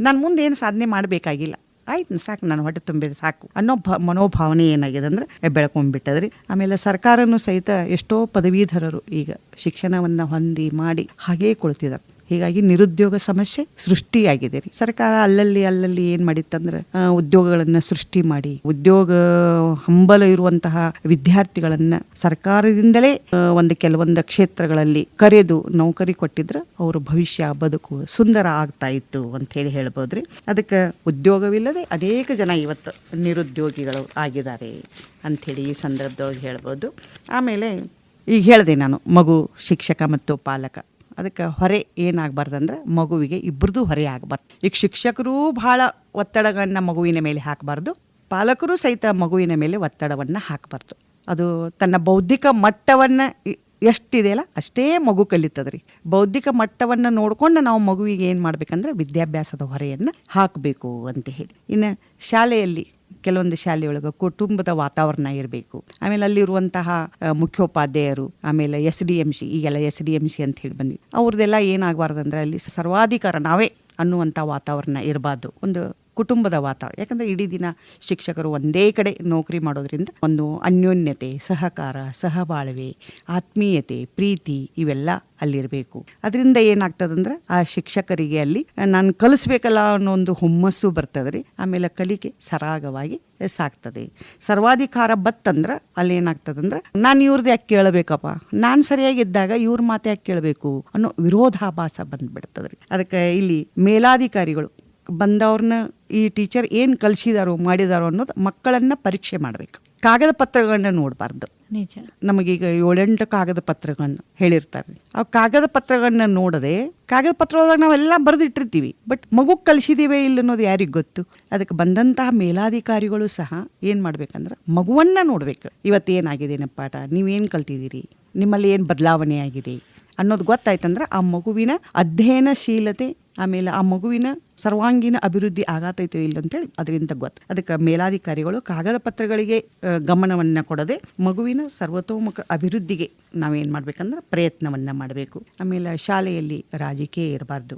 ನಾನು ಮುಂದೆ ಏನು ಸಾಧನೆ ಮಾಡಬೇಕಾಗಿಲ್ಲ, ಆಯ್ತು ಸಾಕು, ನಾನು ಹೊಟ್ಟೆ ತುಂಬಿದ್ರೆ ಸಾಕು ಅನ್ನೋ ಮನೋಭಾವನೆ ಏನಾಗಿದೆ ಅಂದ್ರೆ ಬೆಳ್ಕೊಂಡ್ಬಿಟ್ಟದ್ರಿ. ಆಮೇಲೆ ಸರ್ಕಾರನೂ ಸಹಿತ ಎಷ್ಟೋ ಪದವೀಧರರು ಈಗ ಶಿಕ್ಷಣವನ್ನು ಹೊಂದಿ ಮಾಡಿ ಹಾಗೇ ಕೊಳ್ತಿದ್ದಾರೆ. ಹೀಗಾಗಿ ನಿರುದ್ಯೋಗ ಸಮಸ್ಯೆ ಸೃಷ್ಟಿಯಾಗಿದೆ ರೀ. ಸರ್ಕಾರ ಅಲ್ಲಲ್ಲಿ ಏನು ಮಾಡಿತ್ತಂದ್ರೆ ಉದ್ಯೋಗಗಳನ್ನು ಸೃಷ್ಟಿ ಮಾಡಿ, ಉದ್ಯೋಗ ಹಂಬಲ ಇರುವಂತಹ ವಿದ್ಯಾರ್ಥಿಗಳನ್ನ ಸರ್ಕಾರದಿಂದಲೇ ಕೆಲವೊಂದು ಕ್ಷೇತ್ರಗಳಲ್ಲಿ ಕರೆದು ನೌಕರಿ ಕೊಟ್ಟಿದ್ರೆ ಅವ್ರ ಭವಿಷ್ಯ ಬದುಕು ಸುಂದರ ಆಗ್ತಾ ಇತ್ತು ಅಂತ ಹೇಳಿ ಹೇಳ್ಬೋದ್ರಿ. ಅದಕ್ಕೆ ಉದ್ಯೋಗವಿಲ್ಲದೆ ಅನೇಕ ಜನ ಇವತ್ತು ನಿರುದ್ಯೋಗಿಗಳು ಆಗಿದ್ದಾರೆ ಅಂಥೇಳಿ ಈ ಸಂದರ್ಭದೊಳಗೆ ಹೇಳ್ಬೋದು. ಆಮೇಲೆ ಈಗ ಹೇಳಿದೆ ನಾನು, ಮಗು, ಶಿಕ್ಷಕ ಮತ್ತು ಪಾಲಕ ಅದಕ್ಕೆ ಹೊರೆ ಏನಾಗಬಾರ್ದಂದ್ರೆ ಮಗುವಿಗೆ ಇಬ್ಬರದು ಹೊರೆ ಆಗಬಾರ್ದು. ಈಗ ಶಿಕ್ಷಕರೂ ಭಾಳ ಒತ್ತಡಗಳನ್ನ ಮಗುವಿನ ಮೇಲೆ ಹಾಕಬಾರ್ದು, ಪಾಲಕರು ಸಹಿತ ಮಗುವಿನ ಮೇಲೆ ಒತ್ತಡವನ್ನು ಹಾಕಬಾರ್ದು. ಅದು ತನ್ನ ಬೌದ್ಧಿಕ ಮಟ್ಟವನ್ನು ಎಷ್ಟಿದೆಯಲ್ಲ ಅಷ್ಟೇ ಮಗು ಕಲಿತದ್ರಿ. ಬೌದ್ಧಿಕ ಮಟ್ಟವನ್ನು ನೋಡ್ಕೊಂಡು ನಾವು ಮಗುವಿಗೆ ಏನು ಮಾಡ್ಬೇಕಂದ್ರೆ ವಿದ್ಯಾಭ್ಯಾಸದ ಹೊರೆಯನ್ನು ಹಾಕಬೇಕು ಅಂತ ಹೇಳಿ. ಇನ್ನು ಶಾಲೆಯಲ್ಲಿ ಕೆಲವೊಂದು ಶಾಲೆಯೊಳಗೆ ಕುಟುಂಬದ ವಾತಾವರಣ ಇರಬೇಕು. ಆಮೇಲೆ ಅಲ್ಲಿರುವಂತಹ ಮುಖ್ಯೋಪಾಧ್ಯಾಯರು, ಆಮೇಲೆ SDMC, ಈಗೆಲ್ಲ SDMC ಅಂತ ಹೇಳಿ ಬಂದಿದೆ, ಅವ್ರದ್ದೆಲ್ಲ ಏನಾಗಬಾರ್ದಂದ್ರೆ ಅಲ್ಲಿ ಸರ್ವಾಧಿಕಾರ ನಾವೇ ಅನ್ನುವಂಥ ವಾತಾವರಣ ಇರಬಾರ್ದು. ಒಂದು ಕುಟುಂಬದ ವಾತಾವರಣ, ಯಾಕಂದರೆ ಇಡೀ ದಿನ ಶಿಕ್ಷಕರು ಒಂದೇ ಕಡೆ ನೌಕರಿ ಮಾಡೋದ್ರಿಂದ ಒಂದು ಅನ್ಯೋನ್ಯತೆ, ಸಹಕಾರ, ಸಹಬಾಳ್ವೆ, ಆತ್ಮೀಯತೆ, ಪ್ರೀತಿ ಇವೆಲ್ಲ ಅಲ್ಲಿರಬೇಕು. ಅದರಿಂದ ಏನಾಗ್ತದಂದ್ರೆ ಆ ಶಿಕ್ಷಕರಿಗೆ ಅಲ್ಲಿ ನಾನು ಕಲಿಸ್ಬೇಕಲ್ಲ ಅನ್ನೋ ಒಂದು ಹುಮ್ಮಸ್ಸು ಬರ್ತದೆ ರೀ. ಆಮೇಲೆ ಕಲಿಕೆ ಸರಾಗವಾಗಿ ಸಾಕ್ತದೆ. ಸರ್ವಾಧಿಕಾರ ಬತ್ತಂದ್ರೆ ಅಲ್ಲಿ ಏನಾಗ್ತದಂದ್ರೆ ನಾನು ಇವ್ರದ್ದು ಯಾಕೆ ಕೇಳಬೇಕಪ್ಪ, ನಾನು ಸರಿಯಾಗಿದ್ದಾಗ ಇವ್ರ ಮಾತು ಯಾಕೆ ಕೇಳಬೇಕು ಅನ್ನೋ ವಿರೋಧಾಭಾಸ ಬಂದ್ಬಿಡ್ತದೆ ರೀ. ಅದಕ್ಕೆ ಇಲ್ಲಿ ಮೇಲಾಧಿಕಾರಿಗಳು ಬಂದವ್ರನ್ನ ಈ ಟೀಚರ್ ಏನು ಕಲಿಸಿದಾರೋ ಮಾಡಿದಾರೋ ಅನ್ನೋದು ಮಕ್ಕಳನ್ನು ಪರೀಕ್ಷೆ ಮಾಡಬೇಕು. ಕಾಗದ ಪತ್ರಗಳನ್ನ ನೋಡಬಾರ್ದು. ನಿಜ. ನಮಗೀಗ 7-8 ಕಾಗದ ಪತ್ರಗಳನ್ನ ಹೇಳಿರ್ತಾರೆ. ಆ ಕಾಗದ ಪತ್ರಗಳನ್ನ ನೋಡದೆ, ಕಾಗದ ಪತ್ರದಾಗ ನಾವೆಲ್ಲ ಬರೆದಿಟ್ಟಿರ್ತೀವಿ, ಬಟ್ ಮಗು ಕಲಿಸಿದೀವೇ ಇಲ್ಲ ಅನ್ನೋದು ಯಾರಿಗೆ ಗೊತ್ತು. ಅದಕ್ಕೆ ಬಂದಂತಹ ಮೇಲಾಧಿಕಾರಿಗಳು ಸಹ ಏನು ಮಾಡ್ಬೇಕಂದ್ರೆ ಮಗುವನ್ನ ನೋಡ್ಬೇಕು. ಇವತ್ತೇನಾಗಿದೆ ಪಾಠ, ನೀವೇನು ಕಲ್ತಿದ್ದೀರಿ, ನಿಮ್ಮಲ್ಲಿ ಏನು ಬದಲಾವಣೆ ಆಗಿದೆ ಅನ್ನೋದು ಗೊತ್ತಾಯ್ತಂದ್ರೆ ಆ ಮಗುವಿನ ಅಧ್ಯಯನಶೀಲತೆ, ಆಮೇಲೆ ಆ ಮಗುವಿನ ಸರ್ವಾಂಗೀಣ ಅಭಿವೃದ್ಧಿ ಆಗತೈತೋ ಇಲ್ಲ ಅಂತೇಳಿ ಅದರಿಂದ ಗೊತ್ತು. ಅದಕ್ಕೆ ಮೇಲಾಧಿಕಾರಿಗಳು ಕಾಗದ ಪತ್ರಗಳಿಗೆ ಗಮನವನ್ನು ಕೊಡದೆ ಮಗುವಿನ ಸರ್ವತೋಮುಖ ಅಭಿವೃದ್ಧಿಗೆ ನಾವೇನು ಮಾಡ್ಬೇಕಂದ್ರೆ ಪ್ರಯತ್ನವನ್ನು ಮಾಡಬೇಕು. ಆಮೇಲೆ ಶಾಲೆಯಲ್ಲಿ ರಾಜಕೀಯ ಇರಬಾರ್ದು,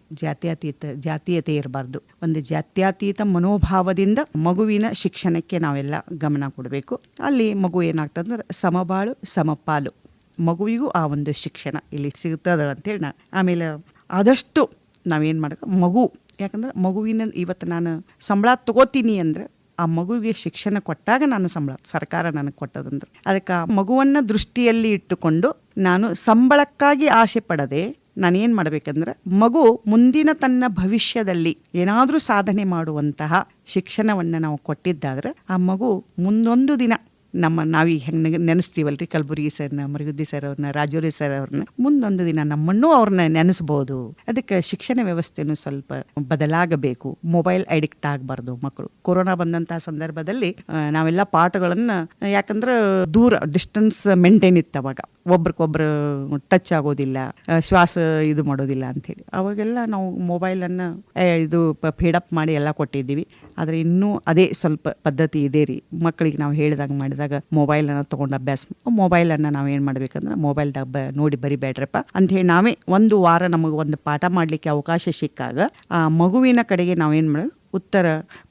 ಜಾತೀಯತೆ ಇರಬಾರ್ದು. ಒಂದು ಜಾತ್ಯತೀತ ಮನೋಭಾವದಿಂದ ಮಗುವಿನ ಶಿಕ್ಷಣಕ್ಕೆ ನಾವೆಲ್ಲ ಗಮನ ಕೊಡಬೇಕು. ಅಲ್ಲಿ ಮಗು ಏನಾಗ್ತದಂದ್ರೆ ಸಮಬಾಳು ಸಮಪಾಲು, ಮಗುವಿಗೂ ಆ ಒಂದು ಶಿಕ್ಷಣ ಇಲ್ಲಿ ಸಿಗ್ತದ ಅಂತೇಳಿ ಆಮೇಲೆ ಆದಷ್ಟು ನಾವೇನು ಮಾಡಬೇಕು ಮಗು, ಯಾಕಂದ್ರೆ ಮಗುವಿನ ಇವತ್ತು ನಾನು ಸಂಬಳ ತಗೋತೀನಿ ಅಂದರೆ ಆ ಮಗುವಿಗೆ ಶಿಕ್ಷಣ ಕೊಟ್ಟಾಗ ನಾನು ಸಂಬಳ ಸರ್ಕಾರ ನನಗೆ ಕೊಟ್ಟದಂದ್ರೆ, ಅದಕ್ಕೆ ಆ ಮಗುವನ್ನು ದೃಷ್ಟಿಯಲ್ಲಿ ಇಟ್ಟುಕೊಂಡು ನಾನು ಸಂಬಳಕ್ಕಾಗಿ ಆಸೆ ಪಡದೆ ನಾನೇನು ಮಾಡಬೇಕಂದ್ರೆ ಮಗು ಮುಂದಿನ ತನ್ನ ಭವಿಷ್ಯದಲ್ಲಿ ಏನಾದರೂ ಸಾಧನೆ ಮಾಡುವಂತಹ ಶಿಕ್ಷಣವನ್ನು ನಾವು ಕೊಟ್ಟಿದ್ದಾದ್ರೆ ಆ ಮಗು ಮುಂದೊಂದು ದಿನ ನಾವೀಗ ಹೆಂಗೆ ನೆನೆಸ್ತೀವಲ್ರಿ ಕಲಬುರ್ಗಿ ಸರ್ನ, ಮರಗುದ್ದಿ ಸರ್ ಅವ್ರನ್ನ, ರಾಜೋರಿ ಸರ್ ಅವ್ರನ್ನ, ಮುಂದೊಂದು ದಿನ ನಮ್ಮನ್ನೂ ಅವ್ರನ್ನ ನೆನೆಸ್ಬೋದು. ಅದಕ್ಕೆ ಶಿಕ್ಷಣ ವ್ಯವಸ್ಥೆನೂ ಸ್ವಲ್ಪ ಬದಲಾಗಬೇಕು. ಮೊಬೈಲ್ ಅಡಿಕ್ಟ್ ಆಗಬಾರ್ದು ಮಕ್ಕಳು. ಕೊರೋನಾ ಬಂದಂಥ ಸಂದರ್ಭದಲ್ಲಿ ನಾವೆಲ್ಲ ಪಾಠಗಳನ್ನು, ಯಾಕಂದ್ರೆ ದೂರ ಡಿಸ್ಟೆನ್ಸ್ ಮೇಂಟೈನ್ ಇತ್ತು ಅವಾಗ, ಒಬ್ರಿಗೊಬ್ರು ಟಚ್ ಆಗೋದಿಲ್ಲ, ಶ್ವಾಸ ಇದು ಮಾಡೋದಿಲ್ಲ ಅಂಥೇಳಿ ಅವಾಗೆಲ್ಲ ನಾವು ಮೊಬೈಲನ್ನು ಇದು ಫೀಡಪ್ ಮಾಡಿ ಎಲ್ಲ ಕೊಟ್ಟಿದ್ದೀವಿ. ಆದರೆ ಇನ್ನೂ ಅದೇ ಸ್ವಲ್ಪ ಪದ್ಧತಿ ಇದೆ ರೀ. ಮಕ್ಕಳಿಗೆ ನಾವು ಹೇಳಿದಾಗ ಮಾಡಿದಾಗ ಮೊಬೈಲನ್ನು ತೊಗೊಂಡು ಅಭ್ಯಾಸ, ಮೊಬೈಲನ್ನು ನಾವೇನು ಮಾಡ್ಬೇಕಂದ್ರೆ ಮೊಬೈಲ್ದಾಗ ನೋಡಿ ಬರಿಬೇಡ್ರಪ್ಪ ಅಂಥೇಳಿ ನಾವೇ ಒಂದು ವಾರ ನಮಗೆ ಒಂದು ಪಾಠ ಮಾಡಲಿಕ್ಕೆ ಅವಕಾಶ ಸಿಕ್ಕಾಗ ಆ ಮಗುವಿನ ಕಡೆಗೆ ನಾವೇನು ಮಾಡೋದು,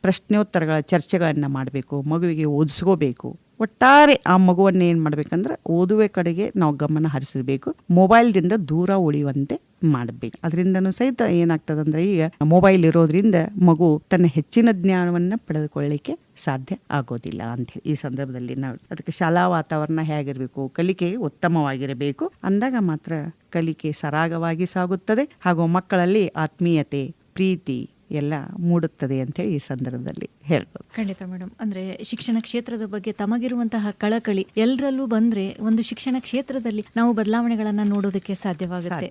ಪ್ರಶ್ನೋತ್ತರಗಳ ಚರ್ಚೆಗಳನ್ನು ಮಾಡಬೇಕು, ಮಗುವಿಗೆ ಓದಿಸ್ಕೋಬೇಕು. ಒಟ್ಟಾರೆ ಆ ಮಗುವನ್ನು ಏನು ಮಾಡ್ಬೇಕಂದ್ರೆ ಓದುವ ಕಡೆಗೆ ನಾವು ಗಮನ ಹರಿಸಬೇಕು, ಮೊಬೈಲ್ದಿಂದ ದೂರ ಉಳಿಯುವಂತೆ ಮಾಡಬೇಕು. ಅದರಿಂದನೂ ಸಹಿತ ಏನಾಗ್ತದಂದ್ರೆ ಈಗ ಮೊಬೈಲ್ ಇರೋದ್ರಿಂದ ಮಗು ತನ್ನ ಹೆಚ್ಚಿನ ಜ್ಞಾನವನ್ನು ಪಡೆದುಕೊಳ್ಳಲಿಕ್ಕೆ ಸಾಧ್ಯ ಆಗೋದಿಲ್ಲ ಅಂಥೇಳಿ ಈ ಸಂದರ್ಭದಲ್ಲಿ ನಾವು ಅದಕ್ಕೆ ಶಾಲಾ ವಾತಾವರಣ ಹೇಗಿರಬೇಕು, ಕಲಿಕೆ ಉತ್ತಮವಾಗಿರಬೇಕು ಅಂದಾಗ ಮಾತ್ರ ಕಲಿಕೆ ಸರಾಗವಾಗಿ ಸಾಗುತ್ತದೆ ಹಾಗೂ ಮಕ್ಕಳಲ್ಲಿ ಆತ್ಮೀಯತೆ, ಪ್ರೀತಿ ಎಲ್ಲ ಮೂಡುತ್ತದೆ ಅಂತೇಳಿ ಈ ಸಂದರ್ಭದಲ್ಲಿ ಹೇಳ್ಬೋದು. ಖಂಡಿತ ಮೇಡಮ್. ಅಂದ್ರೆ ಶಿಕ್ಷಣ ಕ್ಷೇತ್ರದ ಬಗ್ಗೆ ತಮಗಿರುವಂತಹ ಕಳಕಳಿ ಎಲ್ಲರಲ್ಲೂ ಬಂದ್ರೆ ಒಂದು ಶಿಕ್ಷಣ ಕ್ಷೇತ್ರದಲ್ಲಿ ನಾವು ಬದಲಾವಣೆಗಳನ್ನ ನೋಡೋದಕ್ಕೆ ಸಾಧ್ಯವಾಗುತ್ತೆ.